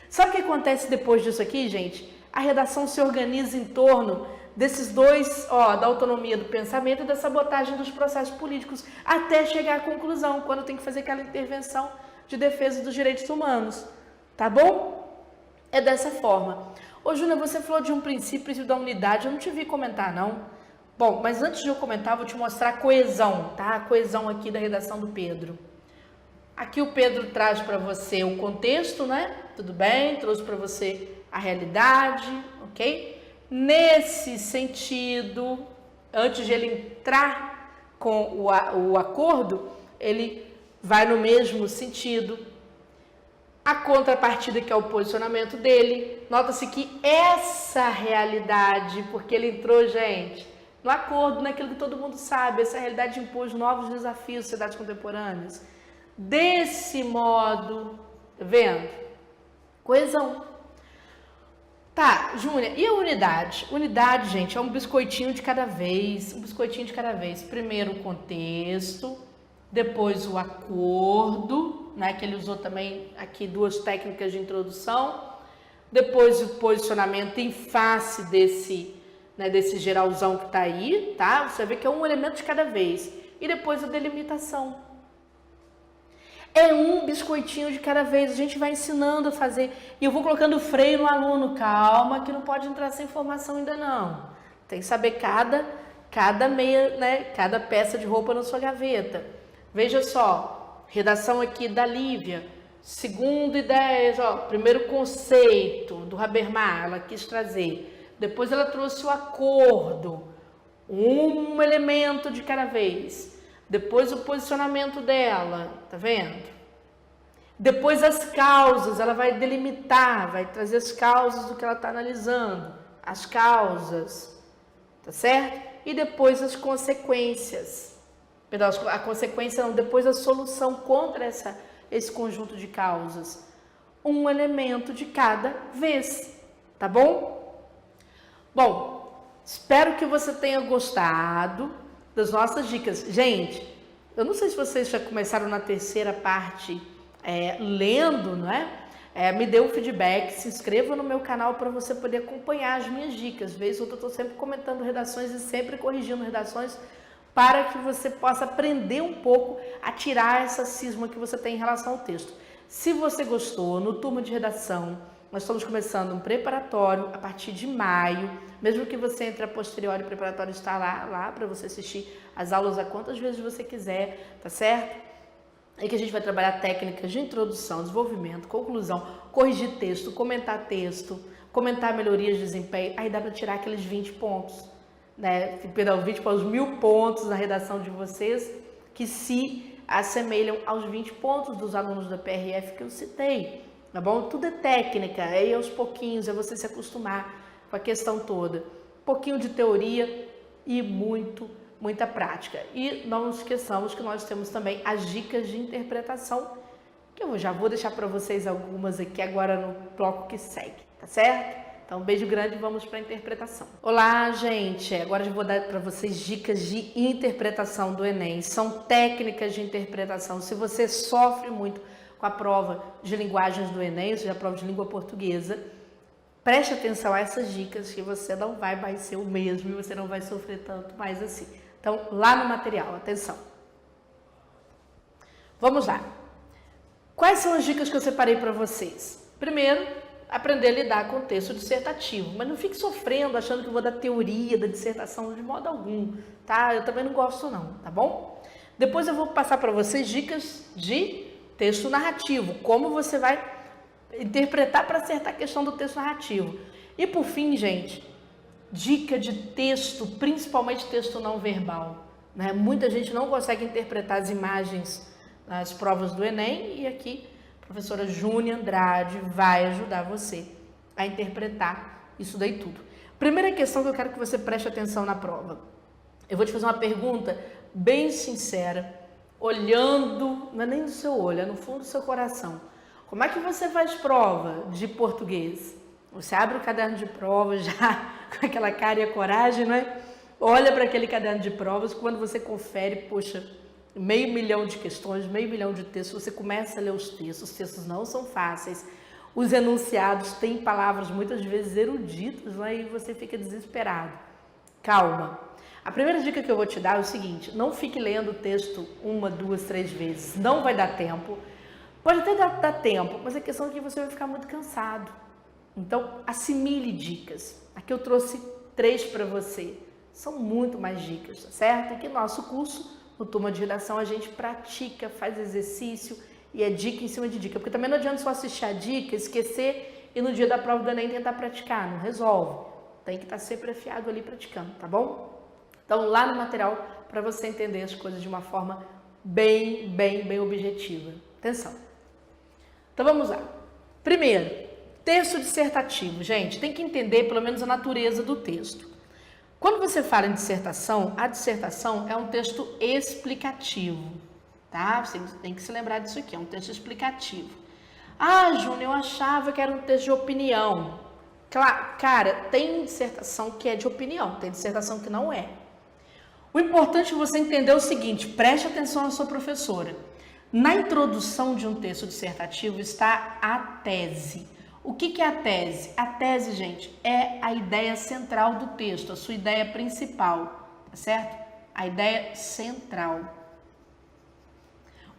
Sabe o que acontece depois disso aqui, gente? A redação se organiza em torno desses 2, da autonomia do pensamento e da sabotagem dos processos políticos, até chegar à conclusão, quando tem que fazer aquela intervenção de defesa dos direitos humanos. Tá bom? É dessa forma. Ô, Júlia, você falou de um princípio da unidade, eu não te vi comentar, não. Bom, mas antes de eu comentar, vou te mostrar a coesão, tá? A coesão aqui da redação do Pedro. Aqui o Pedro traz para você o contexto, né? Tudo bem? Trouxe para você a realidade, ok? Nesse sentido, antes de ele entrar com o acordo, ele vai no mesmo sentido. A contrapartida, que é o posicionamento dele, nota-se que essa realidade, porque ele entrou, gente, no acordo, naquilo que todo mundo sabe, essa realidade impôs novos desafios às sociedades contemporâneas. Desse modo, tá vendo? Coesão. Tá, Júnia, e a unidade? Unidade, gente, é um biscoitinho de cada vez, Primeiro o contexto, depois o acordo, né, que ele usou também aqui 2 técnicas de introdução, depois o posicionamento em face desse geralzão que tá aí, tá? Você vê que é um elemento de cada vez. E depois a delimitação. É um biscoitinho de cada vez, a gente vai ensinando a fazer. E eu vou colocando freio no aluno, calma, que não pode entrar essa informação ainda não. tem que saber cada meia, né, cada peça de roupa na sua gaveta. Veja só, redação aqui da Lívia, segundo ideias, ó, primeiro conceito do Habermas, ela quis trazer. Depois ela trouxe o acordo, um elemento de cada vez. Depois o posicionamento dela, tá vendo? Depois as causas, ela vai delimitar, vai trazer as causas do que ela está analisando, as causas, tá certo? E depois as consequências, perdão, a consequência não, depois a solução contra esse conjunto de causas. Um elemento de cada vez, tá bom? Bom, espero que você tenha gostado das nossas dicas. Gente, eu não sei se vocês já começaram na terceira parte lendo, não é? Me dê um feedback, se inscreva no meu canal para você poder acompanhar as minhas dicas. Vez ou outra eu estou sempre comentando redações e sempre corrigindo redações para que você possa aprender um pouco a tirar essa cisma que você tem em relação ao texto. Se você gostou, no Turma de Redação, nós estamos começando um preparatório a partir de maio. Mesmo que você entre a posteriori, o preparatório está lá para você assistir as aulas a quantas vezes você quiser, tá certo? É que a gente vai trabalhar técnicas de introdução, desenvolvimento, conclusão, corrigir texto, comentar melhorias de desempenho, aí dá para tirar aqueles 20 pontos, né? Perdão, 20 para os 1000 pontos na redação de vocês, que se assemelham aos 20 pontos dos alunos da PRF que eu citei, tá bom? Tudo é técnica, aí aos pouquinhos, é você se acostumar com a questão toda. Um pouquinho de teoria e muita prática. E não esqueçamos que nós temos também as dicas de interpretação, que eu já vou deixar para vocês algumas aqui agora no bloco que segue, tá certo? Então, um beijo grande e vamos para a interpretação. Olá, gente! Agora eu vou dar para vocês dicas de interpretação do Enem. São técnicas de interpretação. Se você sofre muito com a prova de linguagens do Enem, ou seja, a prova de língua portuguesa, preste atenção a essas dicas que você não vai mais ser o mesmo e você não vai sofrer tanto mais assim. Então, lá no material, atenção. Vamos lá. Quais são as dicas que eu separei para vocês? Primeiro, aprender a lidar com o texto dissertativo. Mas não fique sofrendo, achando que eu vou dar teoria da dissertação de modo algum, tá? Eu também não gosto não, tá bom? Depois eu vou passar para vocês dicas de texto narrativo. Como você vai interpretar para acertar a questão do texto narrativo. E por fim, gente, dica de texto, principalmente texto não verbal, né? Muita gente não consegue interpretar as imagens nas provas do Enem e aqui a professora Júnia Andrade vai ajudar você a interpretar isso daí tudo. Primeira questão que eu quero que você preste atenção na prova. Eu vou te fazer uma pergunta bem sincera, olhando, não é nem no seu olho, é no fundo do seu coração. Como é que você faz prova de português? Você abre o caderno de provas já com aquela cara e a coragem, não é? Olha para aquele caderno de provas, quando você confere, poxa, 500 mil de questões, 500 mil de textos, você começa a ler os textos não são fáceis, os enunciados têm palavras muitas vezes eruditas, não é? E você fica desesperado. Calma. A primeira dica que eu vou te dar é o seguinte, não fique lendo o texto 1, 2, 3 vezes, não vai dar tempo. Pode até dar tempo, mas a questão é que você vai ficar muito cansado. Então, assimile dicas. Aqui eu trouxe 3 para você. São muito mais dicas, tá certo? Aqui no nosso curso, no Turma de Redação, a gente pratica, faz exercício e é dica em cima de dica. Porque também não adianta só assistir a dica, esquecer e no dia da prova do Enem tentar praticar. Não resolve. Tem que estar sempre afiado ali praticando, tá bom? Então, lá no material, para você entender as coisas de uma forma bem objetiva. Atenção. Então, vamos lá. Primeiro, texto dissertativo. Gente, tem que entender pelo menos a natureza do texto. Quando você fala em dissertação, a dissertação é um texto explicativo, tá? Você tem que se lembrar disso aqui, é um texto explicativo. Ah, Júnior, eu achava que era um texto de opinião. Claro, cara, tem dissertação que é de opinião, tem dissertação que não é. O importante é você entender o seguinte, preste atenção na sua professora. Na introdução de um texto dissertativo está a tese. O que é a tese? A tese, gente, é a ideia central do texto, a sua ideia principal, tá certo? A ideia central.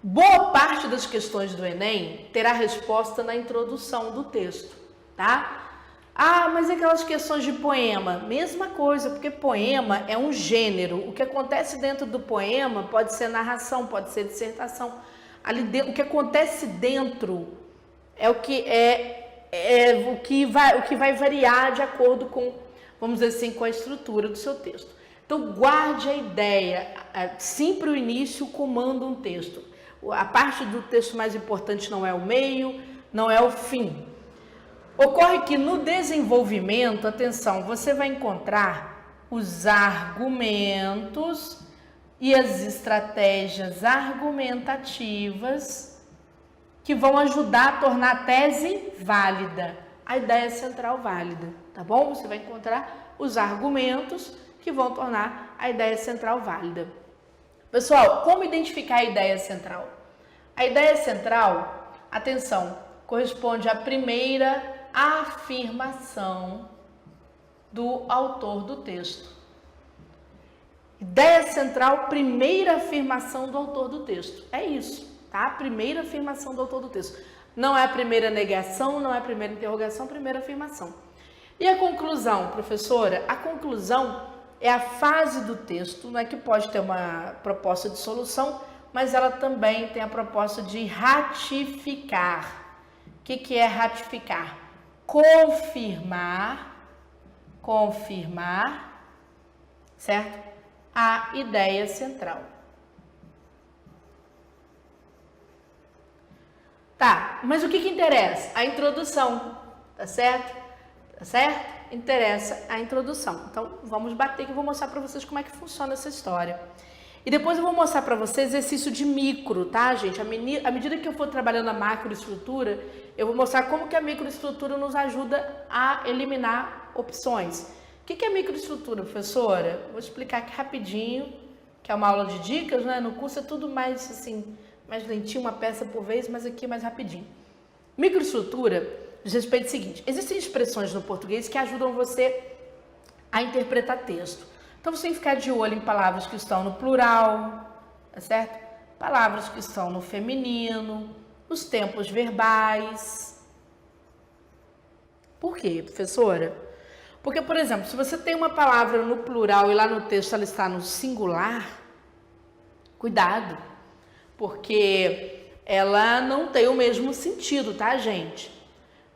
Boa parte das questões do Enem terá resposta na introdução do texto, tá? Ah, mas e aquelas questões de poema? Mesma coisa, porque poema é um gênero. O que acontece dentro do poema pode ser narração, pode ser dissertação. Ali dentro, o que acontece dentro é o que vai variar de acordo com, vamos dizer assim, com a estrutura do seu texto. Então guarde a ideia, sempre o início comanda um texto. A parte do texto mais importante não é o meio, não é o fim. Ocorre que no desenvolvimento, atenção, você vai encontrar os argumentos e as estratégias argumentativas que vão ajudar a tornar a tese válida, a ideia central válida, tá bom? Você vai encontrar os argumentos que vão tornar a ideia central válida. Pessoal, como identificar a ideia central? A ideia central, atenção, corresponde à primeira afirmação do autor do texto. Ideia central, primeira afirmação do autor do texto. É isso, tá? Primeira afirmação do autor do texto. Não é a primeira negação, não é a primeira interrogação, primeira afirmação. E a conclusão, professora? A conclusão é a fase do texto, não é que pode ter uma proposta de solução, mas ela também tem a proposta de ratificar. O que é ratificar? Confirmar, certo? A ideia central. Tá, mas o que interessa? A introdução, tá certo? Tá certo? Interessa a introdução. Então, vamos bater que eu vou mostrar para vocês como é que funciona essa história. E depois eu vou mostrar para vocês exercício de micro, tá, gente? À medida que eu for trabalhando a macroestrutura, eu vou mostrar como que a microestrutura nos ajuda a eliminar opções. O que é microestrutura, professora? Vou explicar aqui rapidinho, que é uma aula de dicas, né? No curso é tudo mais assim, mais lentinho, uma peça por vez, mas aqui mais rapidinho. Microestrutura diz respeito ao seguinte: existem expressões no português que ajudam você a interpretar texto. Então você tem que ficar de olho em palavras que estão no plural, tá certo? Palavras que estão no feminino, os tempos verbais. Por quê, professora? Porque, por exemplo, se você tem uma palavra no plural e lá no texto ela está no singular, cuidado, porque ela não tem o mesmo sentido, tá, gente?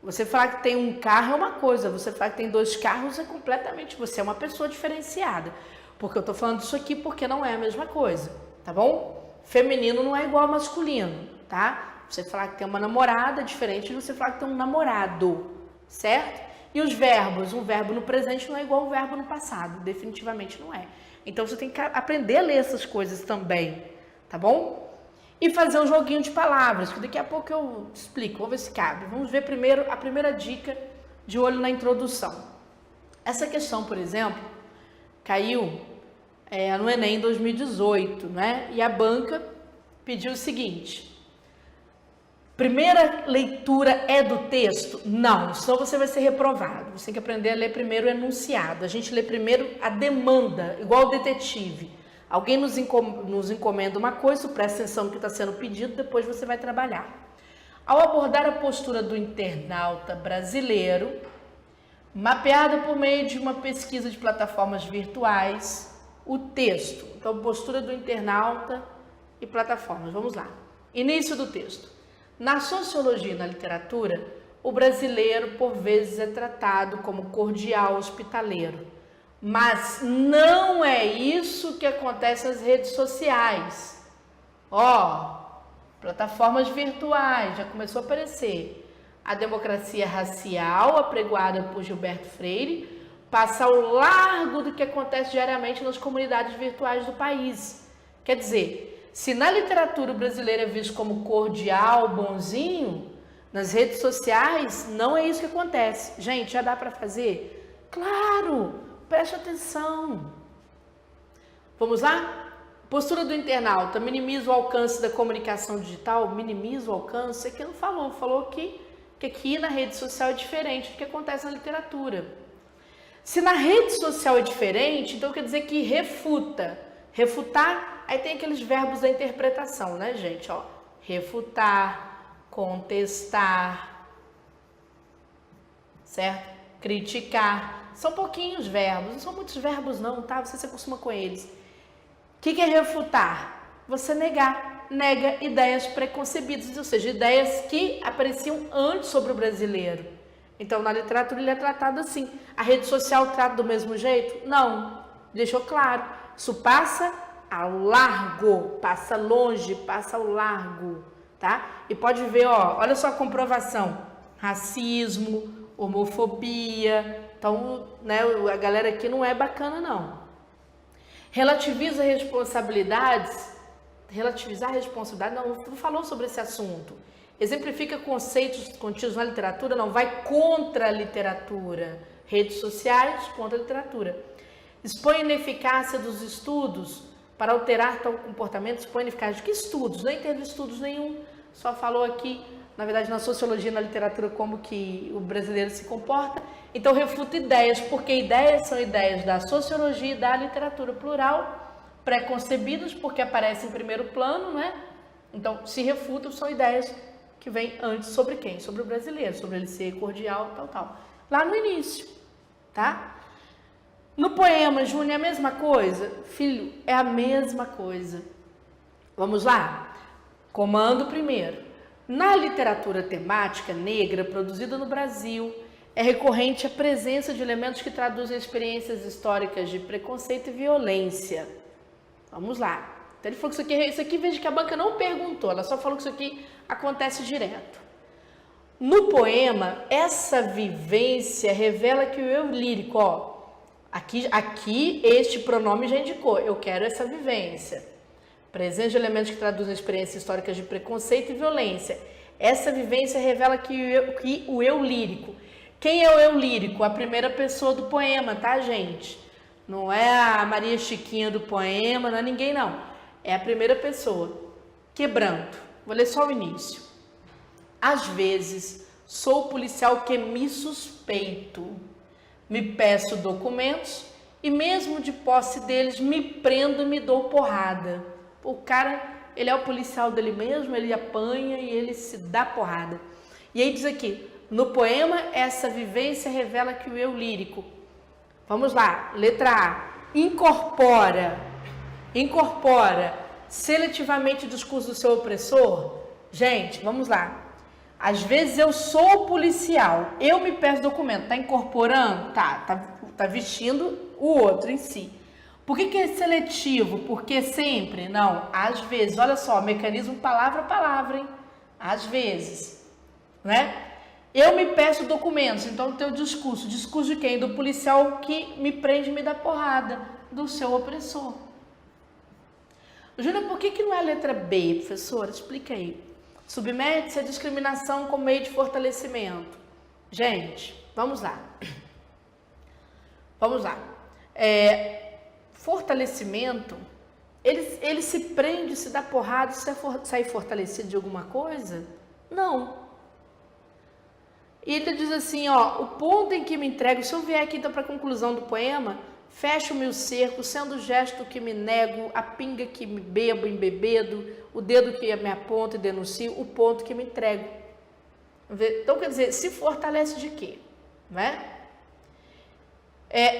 Você falar que tem um carro é uma coisa, você falar que tem 2 carros é completamente, você é uma pessoa diferenciada. Porque eu tô falando isso aqui porque não é a mesma coisa, tá bom? Feminino não é igual ao masculino, tá? Você falar que tem uma namorada é diferente de você falar que tem um namorado, certo? E os verbos, um verbo no presente não é igual ao verbo no passado, definitivamente não é. Então você tem que aprender a ler essas coisas também, tá bom? E fazer um joguinho de palavras, que daqui a pouco eu explico, vamos ver se cabe. Vamos ver primeiro a primeira dica de olho na introdução. Essa questão, por exemplo, caiu no Enem em 2018, né? E a banca pediu o seguinte: primeira leitura é do texto? Não, senão você vai ser reprovado. Você tem que aprender a ler primeiro o enunciado. A gente lê primeiro a demanda, igual o detetive. Alguém nos encomenda uma coisa, presta atenção no que está sendo pedido, depois você vai trabalhar. Ao abordar a postura do internauta brasileiro, mapeada por meio de uma pesquisa de plataformas virtuais, o texto. Então, postura do internauta e plataformas. Vamos lá. Início do texto. Na sociologia e na literatura, o brasileiro, por vezes, é tratado como cordial, hospitaleiro. Mas não é isso que acontece nas redes sociais. Plataformas virtuais, já começou a aparecer. A democracia racial, apregoada por Gilberto Freire, passa ao largo do que acontece diariamente nas comunidades virtuais do país. Quer dizer, se na literatura o brasileiro é visto como cordial, bonzinho, nas redes sociais não é isso que acontece. Gente, já dá para fazer? Claro! Preste atenção. Vamos lá? Postura do internauta. Minimiza o alcance da comunicação digital. Minimiza o alcance. Aqui não falou. Falou que aqui na rede social é diferente do que acontece na literatura. Se na rede social é diferente, então quer dizer que refuta. Refutar, aí tem aqueles verbos da interpretação, né, gente? Refutar, contestar, certo? Criticar. São pouquinhos verbos, não são muitos verbos não, tá? Você se acostuma com eles. O que é refutar? Você nega ideias preconcebidas, ou seja, ideias que apareciam antes sobre o brasileiro. Então, na literatura ele é tratado assim. A rede social trata do mesmo jeito? Não. Deixou claro. Isso passa ao largo, passa longe, passa ao largo, tá? E pode ver, ó, olha só a comprovação. Racismo, homofobia. Então, né, a galera aqui não é bacana, não. Relativizar responsabilidade, não falou sobre esse assunto. Exemplifica conceitos contidos na literatura, não vai contra a literatura. Redes sociais contra a literatura. Expõe a ineficácia dos estudos para alterar tal comportamento. Expõe a ineficácia. Que estudos? Não entendo estudos nenhum. Só falou aqui, na verdade, na sociologia e na literatura, como que o brasileiro se comporta. Então, refuta ideias, porque ideias são ideias da sociologia e da literatura plural, preconcebidas, porque aparecem em primeiro plano, né? Então, se refutam, são ideias que vêm antes sobre quem? Sobre o brasileiro, sobre ele ser cordial, tal. Lá no início, tá? No poema, Júnior, é a mesma coisa? Filho, é a mesma coisa. Vamos lá? Comando primeiro. Na literatura temática negra produzida no Brasil, é recorrente a presença de elementos que traduzem experiências históricas de preconceito e violência. Vamos lá. Então ele falou que isso aqui veja que a banca não perguntou, ela só falou que isso aqui acontece direto. No poema, essa vivência revela que o eu lírico, ó, aqui este pronome já indicou, eu quero essa vivência. Presença de elementos que traduzem experiências históricas de preconceito e violência. Essa vivência revela que o eu lírico. Quem é o eu lírico? A primeira pessoa do poema, tá, gente? Não é a Maria Chiquinha do poema, não é ninguém, não. É a primeira pessoa. Quebrando. Vou ler só o início. Às vezes, sou o policial que me suspeito. Me peço documentos e mesmo de posse deles me prendo e me dou porrada. O cara, ele é o policial dele mesmo, ele apanha e ele se dá porrada. E aí diz aqui, no poema, essa vivência revela que o eu lírico. Vamos lá, letra A. Incorpora seletivamente o discurso do seu opressor. Gente, vamos lá. Às vezes eu sou policial, eu me peço documento, tá incorporando? Tá vestindo o outro em si. Por que é seletivo? Porque sempre? Não, às vezes. Olha só, mecanismo palavra a palavra, hein? Às vezes, né? Eu me peço documentos, então o teu discurso de quem? Do policial que me prende e me dá porrada, do seu opressor. Júlia, por que não é a letra B, professora? Explica aí. Submete-se à discriminação como meio de fortalecimento. Gente, vamos lá. Fortalecimento, ele se prende, se dá porrada, se sair fortalecido de alguma coisa? Não. E ele diz assim, ó, o ponto em que me entrego, se eu vier aqui então para a conclusão do poema, fecho-me o cerco, sendo o gesto que me nego, a pinga que me bebo, embebedo, o dedo que me aponta e denuncio, o ponto que me entrego. Então, quer dizer, se fortalece de quê? Né?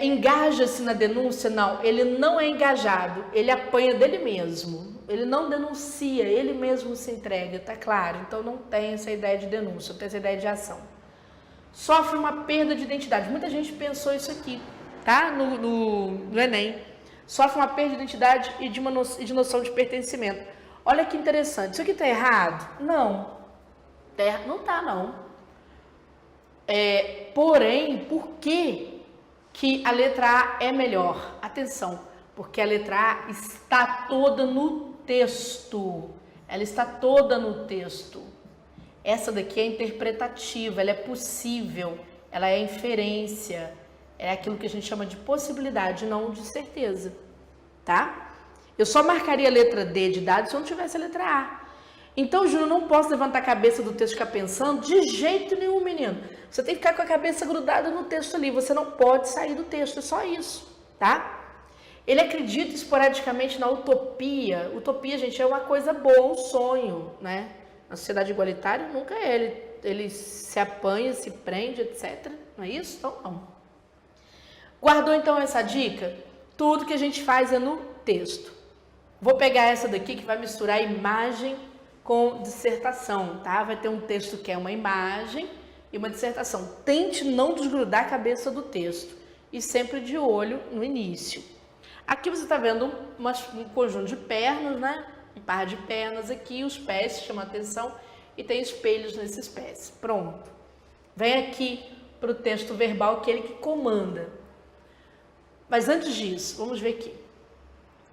Engaja-se na denúncia? Não, ele não é engajado, ele apanha dele mesmo, ele não denuncia, ele mesmo se entrega, tá claro? Então não tem essa ideia de denúncia, não tem essa ideia de ação. Sofre uma perda de identidade, muita gente pensou isso aqui, tá? No Enem. Sofre uma perda de identidade e de noção de pertencimento. Olha que interessante, isso aqui tá errado? Não, não tá não. Porém, por que a letra A é melhor? Atenção, porque a letra A está toda no texto. Ela está toda no texto. Essa daqui é interpretativa, ela é possível, ela é inferência, é aquilo que a gente chama de possibilidade, não de certeza, tá? Eu só marcaria a letra D de dado se eu não tivesse a letra A. Então, Júnior, não posso levantar a cabeça do texto e ficar pensando de jeito nenhum, menino. Você tem que ficar com a cabeça grudada no texto ali, você não pode sair do texto, é só isso, tá? Ele acredita esporadicamente na utopia. Utopia, gente, é uma coisa boa, um sonho, né? Na sociedade igualitária nunca é. Ele se apanha, se prende, etc., não é isso? Então, não. Guardou, então, essa dica? Tudo que a gente faz é no texto. Vou pegar essa daqui que vai misturar imagem com dissertação, tá? Vai ter um texto que é uma imagem e uma dissertação. Tente não desgrudar a cabeça do texto e sempre de olho no início. Aqui você está vendo um conjunto de pernas, né? Um par de pernas aqui, os pés chamam a atenção e tem espelhos nesses pés. Pronto. Vem aqui para o texto verbal, que é ele que comanda. Mas antes disso, vamos ver aqui.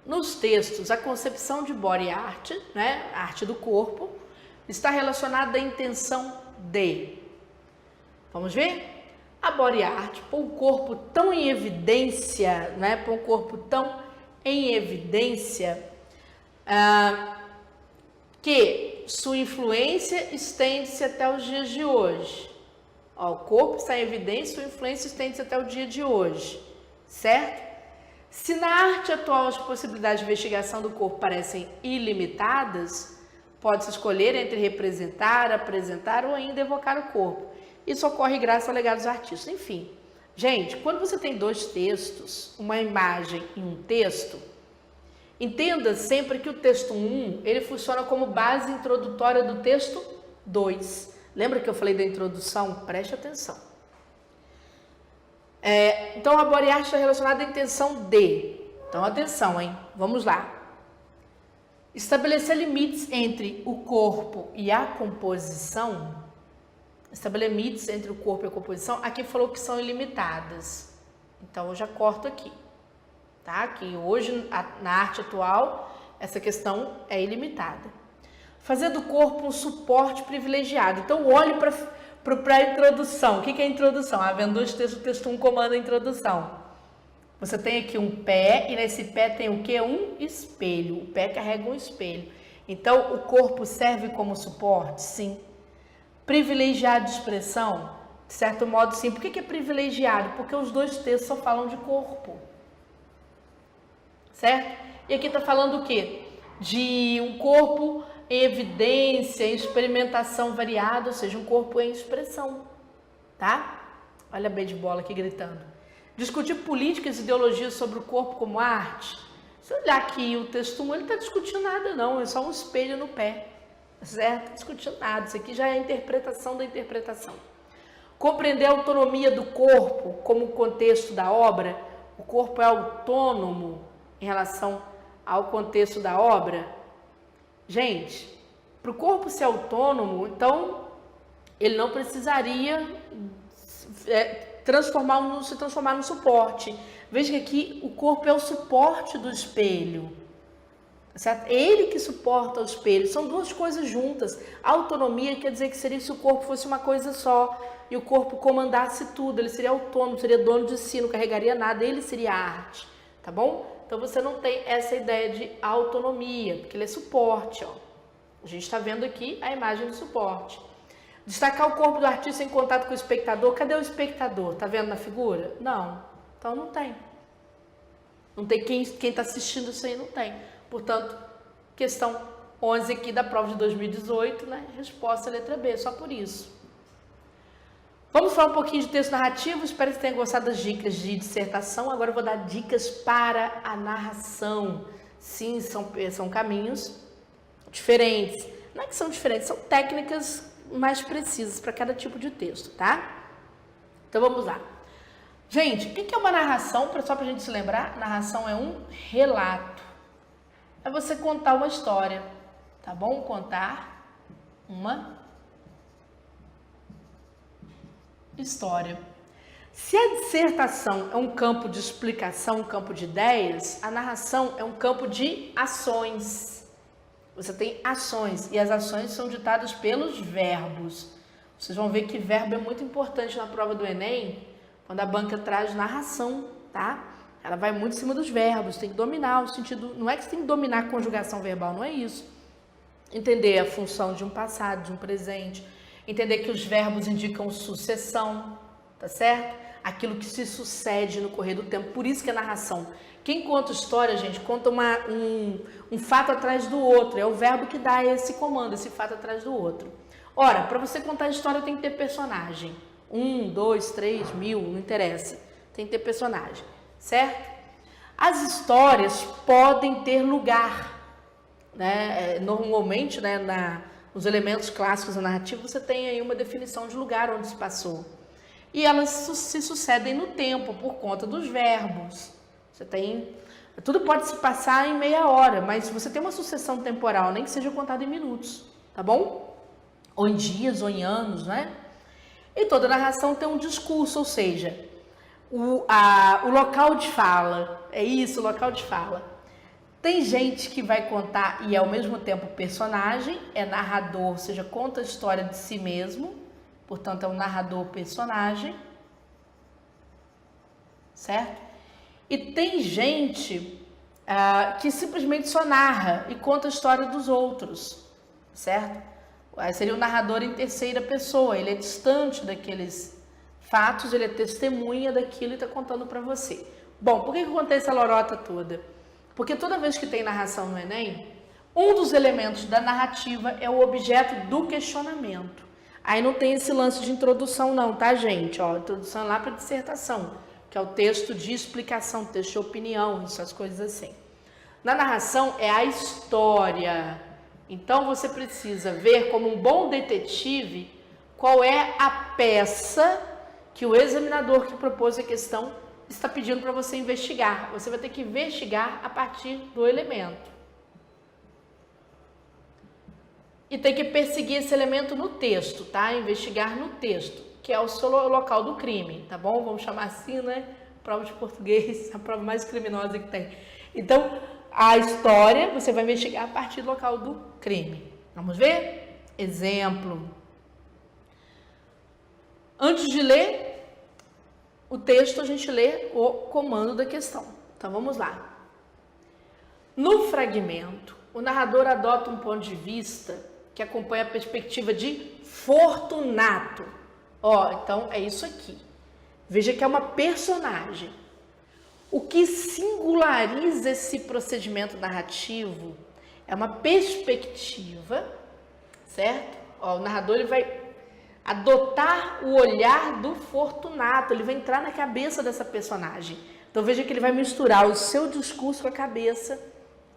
Nos textos, a concepção de body art, né, a arte do corpo, está relacionada à intenção de. Vamos ver? A body art, põe o corpo tão em evidência, né, põe o corpo tão em evidência, que sua influência estende-se até os dias de hoje. Ó, o corpo está em evidência, sua influência estende-se até o dia de hoje, certo? Se na arte atual as possibilidades de investigação do corpo parecem ilimitadas, pode-se escolher entre representar, apresentar ou ainda evocar o corpo. Isso ocorre graças ao legado dos artistas. Enfim, gente, quando você tem dois textos, uma imagem e um texto, entenda sempre que o texto 1, ele funciona como base introdutória do texto 2. Lembra que eu falei da introdução? Preste atenção. Então, a body art está relacionada à intenção de. Então, atenção, hein? Vamos lá. Estabelecer limites entre o corpo e a composição. Estabelecer limites entre o corpo e a composição. Aqui falou que são ilimitadas. Então, eu já corto aqui. Tá? Que hoje, na arte atual, essa questão é ilimitada. Fazer do corpo um suporte privilegiado. Então, olhe para a introdução. O que é a introdução? Havendo dois textos, o texto 1 comanda a introdução. Você tem aqui um pé e nesse pé tem o quê? Um espelho. O pé carrega um espelho. Então, o corpo serve como suporte? Sim. Privilegiado de expressão? De certo modo, sim. Por que é privilegiado? Porque os dois textos só falam de corpo. Certo? E aqui está falando o quê? De um corpo em evidência, em experimentação variada, ou seja, um corpo em expressão, tá? Olha a B de bola aqui gritando. Discutir políticas e ideologias sobre o corpo como arte. Se olhar aqui o texto 1, ele não está discutindo nada não, é só um espelho no pé, certo? Não está discutindo nada, isso aqui já é a interpretação da interpretação. Compreender a autonomia do corpo como contexto da obra. O corpo é autônomo em relação ao contexto da obra. Gente, para o corpo ser autônomo, então, ele não precisaria se transformar no suporte. Veja que aqui o corpo é o suporte do espelho. Certo? Ele que suporta o espelho. São duas coisas juntas. A autonomia quer dizer que seria se o corpo fosse uma coisa só e o corpo comandasse tudo. Ele seria autônomo, seria dono de si, não carregaria nada. Ele seria a arte, tá bom? Então, você não tem essa ideia de autonomia, porque ele é suporte, ó. A gente está vendo aqui a imagem do suporte. Destacar o corpo do artista em contato com o espectador. Cadê o espectador? Tá vendo na figura? Não. Então, não tem. Não tem quem está assistindo isso aí, não tem. Portanto, questão 11 aqui da prova de 2018, né? Resposta letra B, só por isso. Vamos falar um pouquinho de texto narrativo. Espero que tenham gostado das dicas de dissertação. Agora eu vou dar dicas para a narração. Sim, são caminhos diferentes. Não é que são diferentes, são técnicas mais precisas para cada tipo de texto, tá? Então vamos lá. Gente, o que é uma narração? Só para a gente se lembrar, narração é um relato. É você contar uma história, tá bom? Contar uma história. Se a dissertação é um campo de explicação, um campo de ideias, a narração é um campo de ações. Você tem ações e as ações são ditadas pelos verbos. Vocês vão ver que verbo é muito importante na prova do Enem, quando a banca traz narração, tá? Ela vai muito em cima dos verbos, tem que dominar o sentido, não é que você tem que dominar a conjugação verbal, não é isso. Entender a função de um passado, de um presente, entender que os verbos indicam sucessão, tá certo? Aquilo que se sucede no correr do tempo, por isso que é narração. Quem conta história, gente, conta um fato atrás do outro, é o verbo que dá esse comando, esse fato atrás do outro. Ora, para você contar a história tem que ter personagem, 1, 2, 3, 1000, não interessa. Tem que ter personagem, certo? As histórias podem ter lugar, né? Normalmente, né, nos elementos clássicos da narrativa, você tem aí uma definição de lugar onde se passou. E elas se sucedem no tempo, por conta dos verbos. Você tem... Tudo pode se passar em meia hora, mas você tem uma sucessão temporal, nem que seja contada em minutos, tá bom? Ou em dias, ou em anos, né? E toda narração tem um discurso, ou seja, o local de fala. É isso, o local de fala. Tem gente que vai contar e é ao mesmo tempo personagem, é narrador, ou seja, conta a história de si mesmo, portanto é um narrador-personagem, certo? E tem gente que simplesmente só narra e conta a história dos outros, certo? Seria o narrador em terceira pessoa, ele é distante daqueles fatos, ele é testemunha daquilo e está contando para você. Bom, por que eu contei essa lorota toda? Porque toda vez que tem narração no Enem, um dos elementos da narrativa é o objeto do questionamento. Aí não tem esse lance de introdução não, tá, gente? Ó, introdução é lá para dissertação, que é o texto de explicação, texto de opinião, essas coisas assim. Na narração é a história. Então você precisa ver como um bom detetive qual é a peça que o examinador que propôs a questão está pedindo para você investigar. Você vai ter que investigar a partir do elemento. E tem que perseguir esse elemento no texto, tá? Investigar no texto, que é o seu local do crime, tá bom? Vamos chamar assim, né? Prova de português, a prova mais criminosa que tem. Então, a história você vai investigar a partir do local do crime. Vamos ver? Exemplo. Antes de ler o texto, a gente lê o comando da questão. Então, vamos lá. No fragmento, o narrador adota um ponto de vista que acompanha a perspectiva de Fortunato. Ó, então é isso aqui. Veja que é uma personagem. O que singulariza esse procedimento narrativo é uma perspectiva, certo? Ó, o narrador ele vai adotar o olhar do Fortunato, ele vai entrar na cabeça dessa personagem. Então veja que ele vai misturar o seu discurso com a cabeça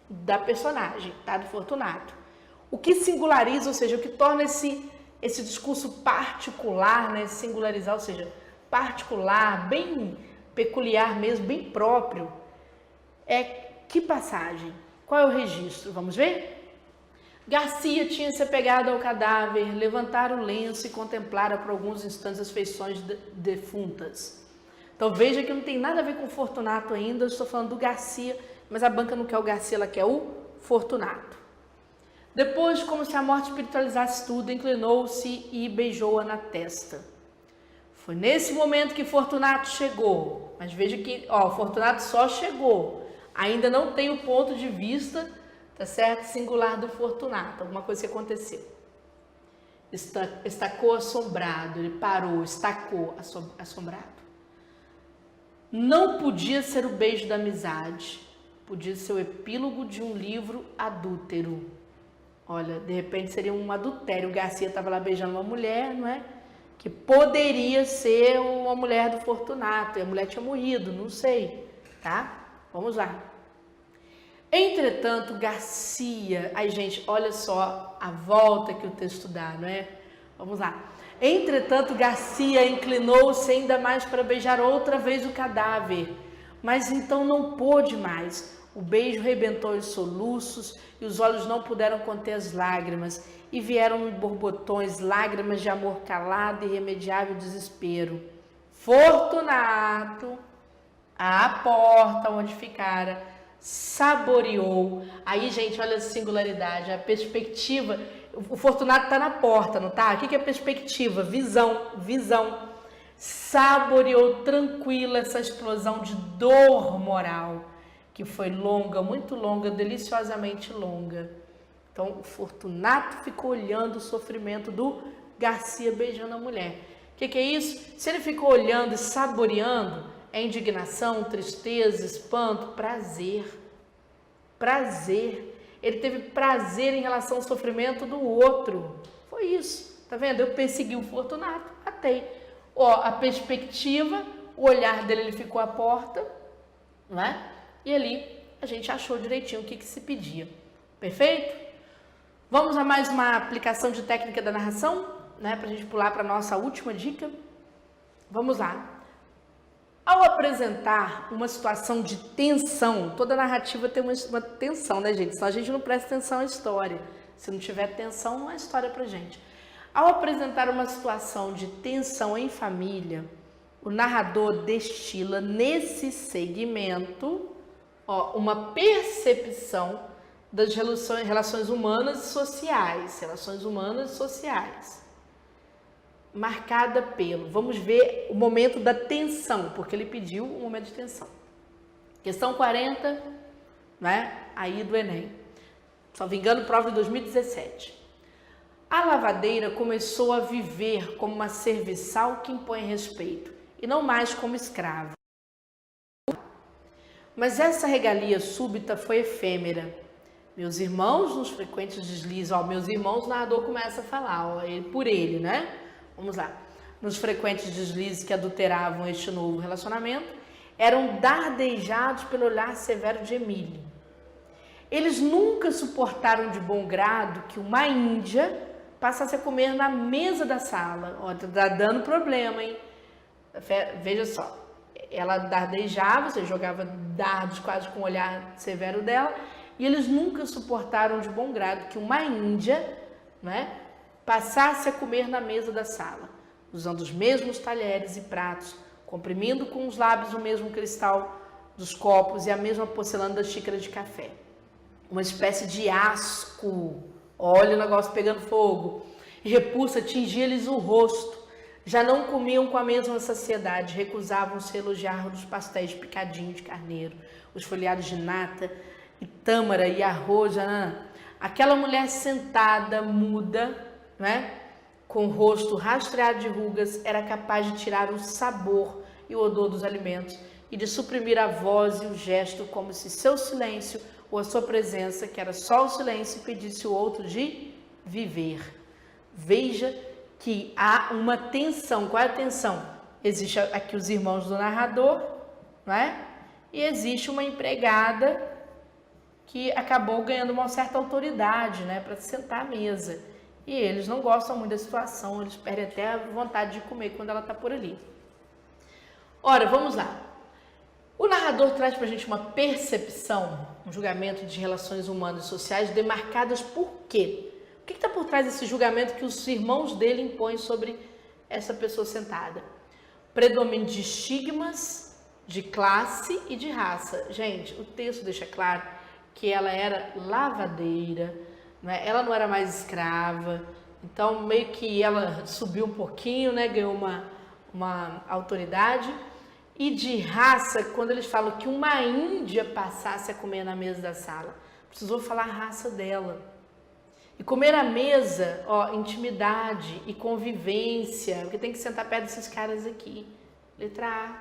da personagem, tá? Do Fortunato. O que singulariza, ou seja, o que torna esse discurso particular, né? Singularizar, ou seja, particular, bem peculiar mesmo, bem próprio, é que passagem? Qual é o registro? Vamos ver? Garcia tinha se apegado ao cadáver, levantara o lenço e contemplara por alguns instantes as feições defuntas. Então veja que não tem nada a ver com o Fortunato ainda, eu estou falando do Garcia, mas a banca não quer o Garcia, ela quer o Fortunato. Depois, como se a morte espiritualizasse tudo, inclinou-se e beijou-a na testa. Foi nesse momento que Fortunato chegou. Mas veja que, ó, Fortunato só chegou. Ainda não tem o ponto de vista, tá certo? Singular do Fortunato. Alguma coisa que aconteceu. Estacou assombrado. Ele parou, estacou assombrado. Não podia ser o beijo da amizade. Podia ser o epílogo de um livro adúltero. Olha, de repente seria um adultério. O Garcia estava lá beijando uma mulher, não é? Que poderia ser uma mulher do Fortunato. E a mulher tinha morrido, não sei, tá? Vamos lá. Entretanto, Garcia... Ai, gente, olha só a volta que o texto dá, não é? Vamos lá. Entretanto, Garcia inclinou-se ainda mais para beijar outra vez o cadáver. Mas então não pôde mais. O beijo rebentou em soluços e os olhos não puderam conter as lágrimas. E vieram borbotões, lágrimas de amor calado e irremediável desespero. Fortunato, à porta onde ficara, saboreou. Aí, gente, olha a singularidade, a perspectiva. O Fortunato está na porta, não tá? O que é perspectiva? Visão. Saboreou tranquila essa explosão de dor moral, que foi longa, muito longa, deliciosamente longa. Então, o Fortunato ficou olhando o sofrimento do Garcia beijando a mulher. O que é isso? Se ele ficou olhando e saboreando, é indignação, tristeza, espanto, prazer. Prazer. Ele teve prazer em relação ao sofrimento do outro. Foi isso. Tá vendo? Eu persegui o Fortunato, matei. Ó, a perspectiva, o olhar dele, ele ficou à porta, né? E ali a gente achou direitinho o que se pedia. Perfeito? Vamos a mais uma aplicação de técnica da narração, né? Para a gente pular para a nossa última dica. Vamos lá. Ao apresentar uma situação de tensão, toda narrativa tem uma tensão, né, gente? Senão a gente não presta atenção à história. Se não tiver tensão, não é história pra gente. Ao apresentar uma situação de tensão em família, o narrador destila nesse segmento, ó, uma percepção das relações humanas e sociais. Marcada pelo, vamos ver o momento da tensão, porque ele pediu um momento de tensão. Questão 40, né? Aí do Enem. Só me engano, prova de 2017. A lavadeira começou a viver como uma serviçal que impõe respeito, e não mais como escrava. Mas essa regalia súbita foi efêmera. Meus irmãos, nos frequentes deslizes, ó, meus irmãos, o narrador começa a falar, ó, por ele, né? Vamos lá. Nos frequentes deslizes que adulteravam este novo relacionamento, eram dardejados pelo olhar severo de Emílio. Eles nunca suportaram de bom grado que uma índia passasse a comer na mesa da sala. Ó, tá dando problema, hein? Veja só. Ela dardejava, você jogava dardos quase com o olhar severo dela, e eles nunca suportaram de bom grado que uma índia, né, passasse a comer na mesa da sala, usando os mesmos talheres e pratos, comprimindo com os lábios o mesmo cristal dos copos e a mesma porcelana das xícaras de café. Uma espécie de asco, olha o negócio pegando fogo, e repulsa atingia-lhes o rosto. Já não comiam com a mesma saciedade, recusavam-se a elogiar dos pastéis de picadinho de carneiro, os folhados de nata e tâmara e arroz. Aquela mulher sentada, muda, né, com o rosto rastreado de rugas, era capaz de tirar o sabor e o odor dos alimentos e de suprimir a voz e o gesto, como se seu silêncio ou a sua presença, que era só o silêncio, pedisse o outro de viver. Veja que há uma tensão. Qual é a tensão? Existe aqui os irmãos do narrador, não é? E existe uma empregada que acabou ganhando uma certa autoridade, né, para sentar à mesa. E eles não gostam muito da situação, eles perdem até a vontade de comer quando ela está por ali. Ora, vamos lá. O narrador traz para a gente uma percepção, um julgamento de relações humanas e sociais demarcadas por quê? O que está por trás desse julgamento que os irmãos dele impõem sobre essa pessoa sentada? Predomínio de estigmas, de classe e de raça. Gente, o texto deixa claro que ela era lavadeira, né? Ela não era mais escrava, então meio que ela subiu um pouquinho, né? Ganhou uma autoridade. E de raça, quando eles falam que uma índia passasse a comer na mesa da sala, precisou falar a raça dela. E comer à mesa, ó, intimidade e convivência, porque tem que sentar perto desses caras aqui. Letra A.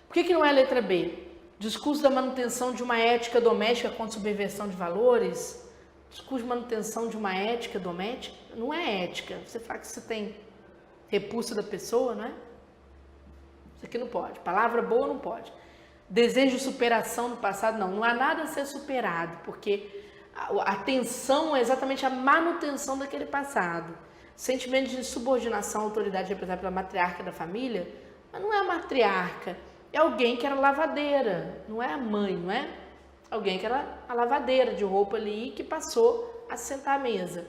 Por que não é a letra B? Discurso da manutenção de uma ética doméstica contra subversão de valores. Discurso de manutenção de uma ética doméstica não é ética. Você fala que você tem repulsa da pessoa, não é? Isso aqui não pode. Palavra boa não pode. Desejo de superação do passado, não. Não há nada a ser superado, porque a tensão é exatamente a manutenção daquele passado. Sentimento de subordinação à autoridade representada pela matriarca da família, mas não é a matriarca, é alguém que era lavadeira, não é a mãe, não é? Alguém que era a lavadeira de roupa ali que passou a sentar à mesa.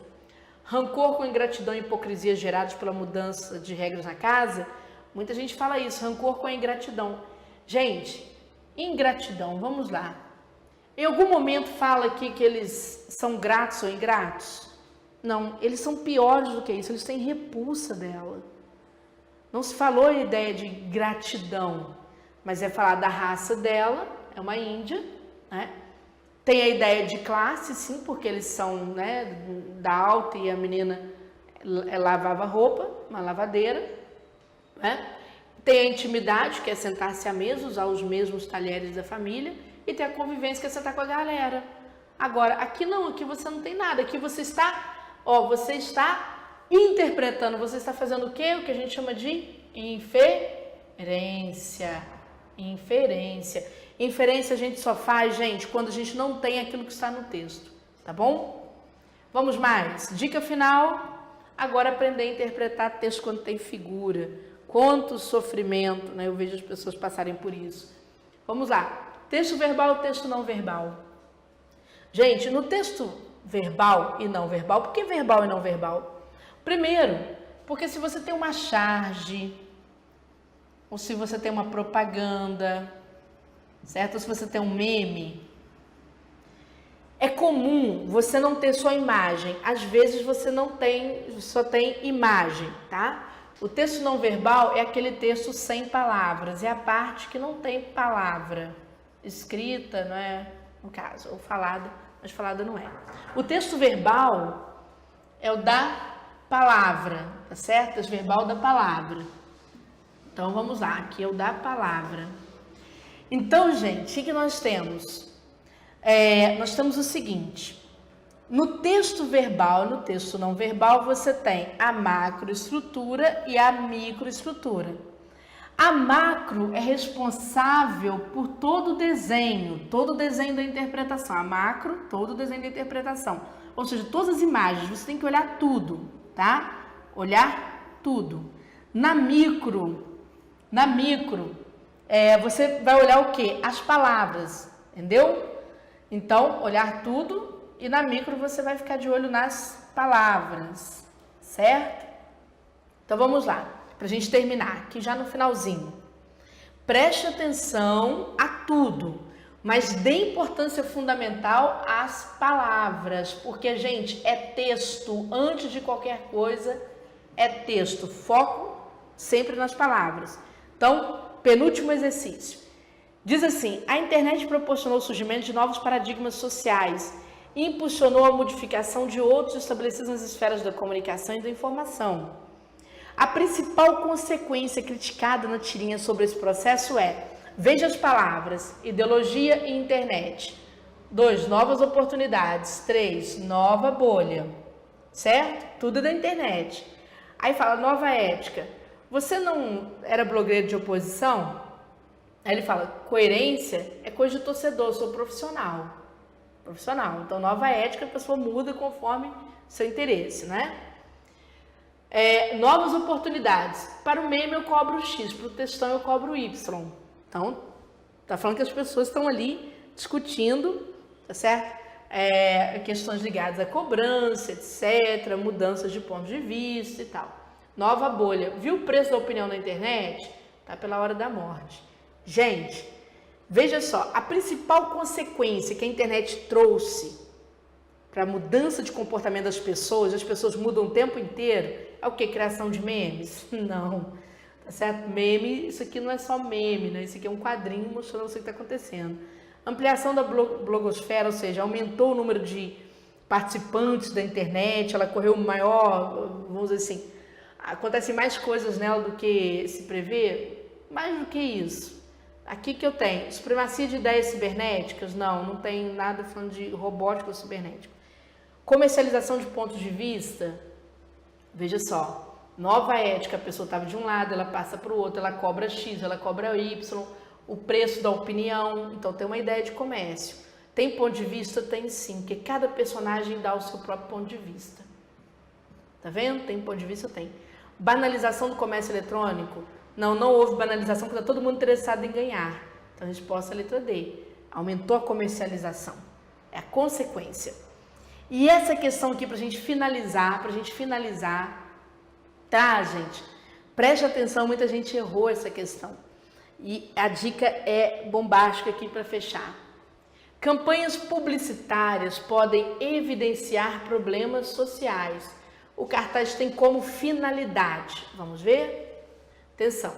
Rancor com ingratidão e hipocrisia gerados pela mudança de regras na casa. Muita gente fala isso, rancor com a ingratidão. Gente, ingratidão, vamos lá. Em algum momento fala aqui que eles são gratos ou ingratos? Não, eles são piores do que isso, eles têm repulsa dela. Não se falou a ideia de gratidão, mas é falar da raça dela, é uma índia, né? Tem a ideia de classe, sim, porque eles são, né, da alta e a menina lavava roupa, uma lavadeira, né? Tem a intimidade, que é sentar-se à mesa, usar os mesmos talheres da família, e tem a convivência, que é sentar com a galera. Agora, aqui não, aqui você não tem nada, aqui você está Interpretando, você está fazendo o quê? O que a gente chama de inferência. Inferência. Inferência a gente só faz, gente, quando a gente não tem aquilo que está no texto, tá bom? Vamos mais. Dica final, agora aprender a interpretar texto quando tem figura. Quanto sofrimento, né? Eu vejo as pessoas passarem por isso. Vamos lá. Texto verbal, texto não verbal. Gente, no texto verbal e não verbal, por que verbal e não verbal? Primeiro, porque se você tem uma charge, ou se você tem uma propaganda, certo? Ou se você tem um meme, é comum você não ter só imagem. Às vezes você não tem, só tem imagem, tá? O texto não verbal é aquele texto sem palavras, é a parte que não tem palavra escrita, não é? No caso, ou falada, mas falada não é. O texto verbal é o da palavra, tá certo? Texto verbal da palavra. Então vamos lá, aqui é o da palavra. Então, gente, o que nós temos? Nós temos o seguinte: no texto verbal, no texto não verbal, você tem a macroestrutura e a microestrutura. A macro é responsável por todo o desenho da interpretação. A macro, todo o desenho da interpretação. Ou seja, todas as imagens, você tem que olhar tudo, tá? Olhar tudo. Na micro, você vai olhar o quê? As palavras, entendeu? Então, olhar tudo e na micro você vai ficar de olho nas palavras, certo? Então, vamos lá, para a gente terminar aqui já no finalzinho. Preste atenção a tudo, mas dê importância fundamental às palavras, porque, gente, é texto, antes de qualquer coisa, é texto. Foco sempre nas palavras. Então, penúltimo exercício. Diz assim: a internet proporcionou o surgimento de novos paradigmas sociais e impulsionou a modificação de outros estabelecidos nas esferas da comunicação e da informação. A principal consequência criticada na tirinha sobre esse processo é: veja as palavras, ideologia e internet. 2, novas oportunidades. 3, nova bolha. Certo? Tudo da internet. Aí fala, nova ética. Você não era blogueiro de oposição? Aí ele fala, coerência é coisa de torcedor, eu sou profissional. Profissional. Então, nova ética, a pessoa muda conforme seu interesse, né? Novas oportunidades. Para o meme eu cobro X, para o textão eu cobro Y. Então, tá falando que as pessoas estão ali discutindo, tá certo? Questões ligadas à cobrança, etc., mudanças de ponto de vista e tal. Nova bolha. Viu o preço da opinião na internet? Tá pela hora da morte. Gente, veja só, a principal consequência que a internet trouxe para a mudança de comportamento das pessoas, as pessoas mudam o tempo inteiro, é o que? Criação de memes? Não, tá certo? Meme, isso aqui não é só meme, né? Isso aqui é um quadrinho mostrando o que está acontecendo. Ampliação da blogosfera, ou seja, aumentou o número de participantes da internet, ela correu maior, vamos dizer assim, acontecem mais coisas nela do que se prevê, mais do que isso. Aqui que eu tenho, supremacia de ideias cibernéticas, não tem nada falando de robótica ou cibernética. Comercialização de pontos de vista, veja só, nova ética, a pessoa estava de um lado, ela passa para o outro, ela cobra X, ela cobra Y, o preço da opinião, então tem uma ideia de comércio. Tem ponto de vista? Tem sim, porque cada personagem dá o seu próprio ponto de vista. Tá vendo? Tem ponto de vista? Tem. Banalização do comércio eletrônico? Não houve banalização, porque está todo mundo interessado em ganhar. Então, a resposta é a letra D. Aumentou a comercialização. É a consequência. E essa questão aqui, para a gente finalizar, tá, gente? Preste atenção, muita gente errou essa questão. E a dica é bombástica aqui para fechar. Campanhas publicitárias podem evidenciar problemas sociais. O cartaz tem como finalidade. Vamos ver? Atenção,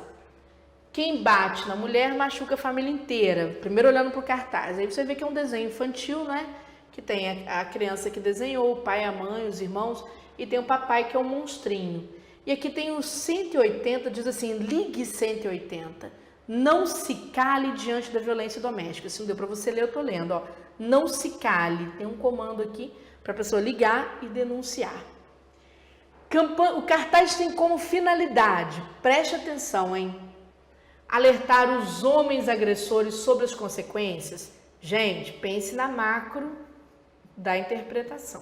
quem bate na mulher machuca a família inteira. Primeiro olhando para o cartaz, aí você vê que é um desenho infantil, né? Que tem a criança que desenhou, o pai, a mãe, os irmãos, e tem o papai que é um monstrinho. E aqui tem o 180, diz assim, ligue 180. Não se cale diante da violência doméstica. Se não deu para você ler, eu estou lendo. Ó. Não se cale, tem um comando aqui para a pessoa ligar e denunciar. O cartaz tem como finalidade, preste atenção, hein? Alertar os homens agressores sobre as consequências. Gente, pense na macro da interpretação.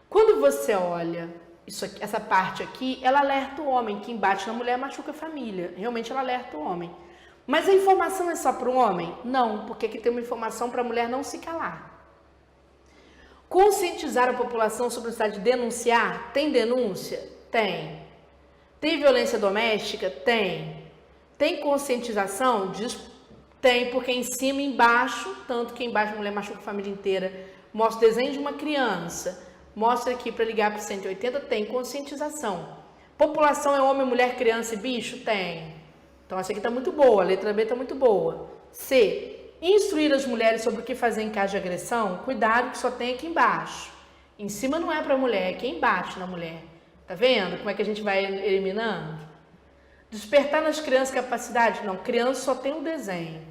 Quando você olha isso aqui, essa parte aqui, ela alerta o homem. Quem bate na mulher machuca a família. Realmente ela alerta o homem. Mas a informação é só para o homem? Não, porque aqui tem uma informação para a mulher não se calar. Conscientizar a população sobre a necessidade de denunciar? Tem denúncia? Tem. Tem violência doméstica? Tem. Tem conscientização? Tem, porque em cima e embaixo, tanto que embaixo a mulher machuca a família inteira, mostra o desenho de uma criança, mostra aqui para ligar para o 180, tem conscientização. População é homem, mulher, criança e bicho? Tem. Então essa aqui está muito boa, a letra B está muito boa. C. Instruir as mulheres sobre o que fazer em caso de agressão? Cuidado que só tem aqui embaixo. Em cima não é para a mulher, é quem bate na mulher. Tá vendo como é que a gente vai eliminando? Despertar nas crianças capacidade? Não, criança só tem um desenho,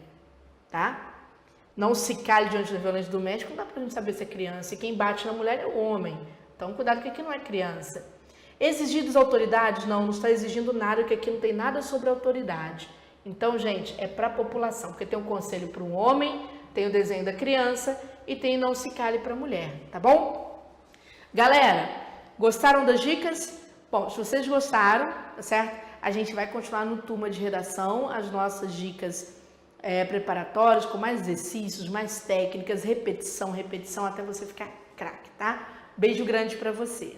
tá? Não se cale diante da violência doméstica, não dá pra gente saber se é criança. E quem bate na mulher é o homem. Então, cuidado que aqui não é criança. Exigir das autoridades? Não está exigindo nada, porque aqui não tem nada sobre autoridade. Então, gente, é para a população, porque tem um conselho para um homem, tem o desenho da criança e tem não se cale para a mulher, tá bom? Galera, gostaram das dicas? Bom, se vocês gostaram, tá certo? A gente vai continuar no Turma de Redação, as nossas dicas preparatórias, com mais exercícios, mais técnicas, repetição, até você ficar craque, tá? Beijo grande para você.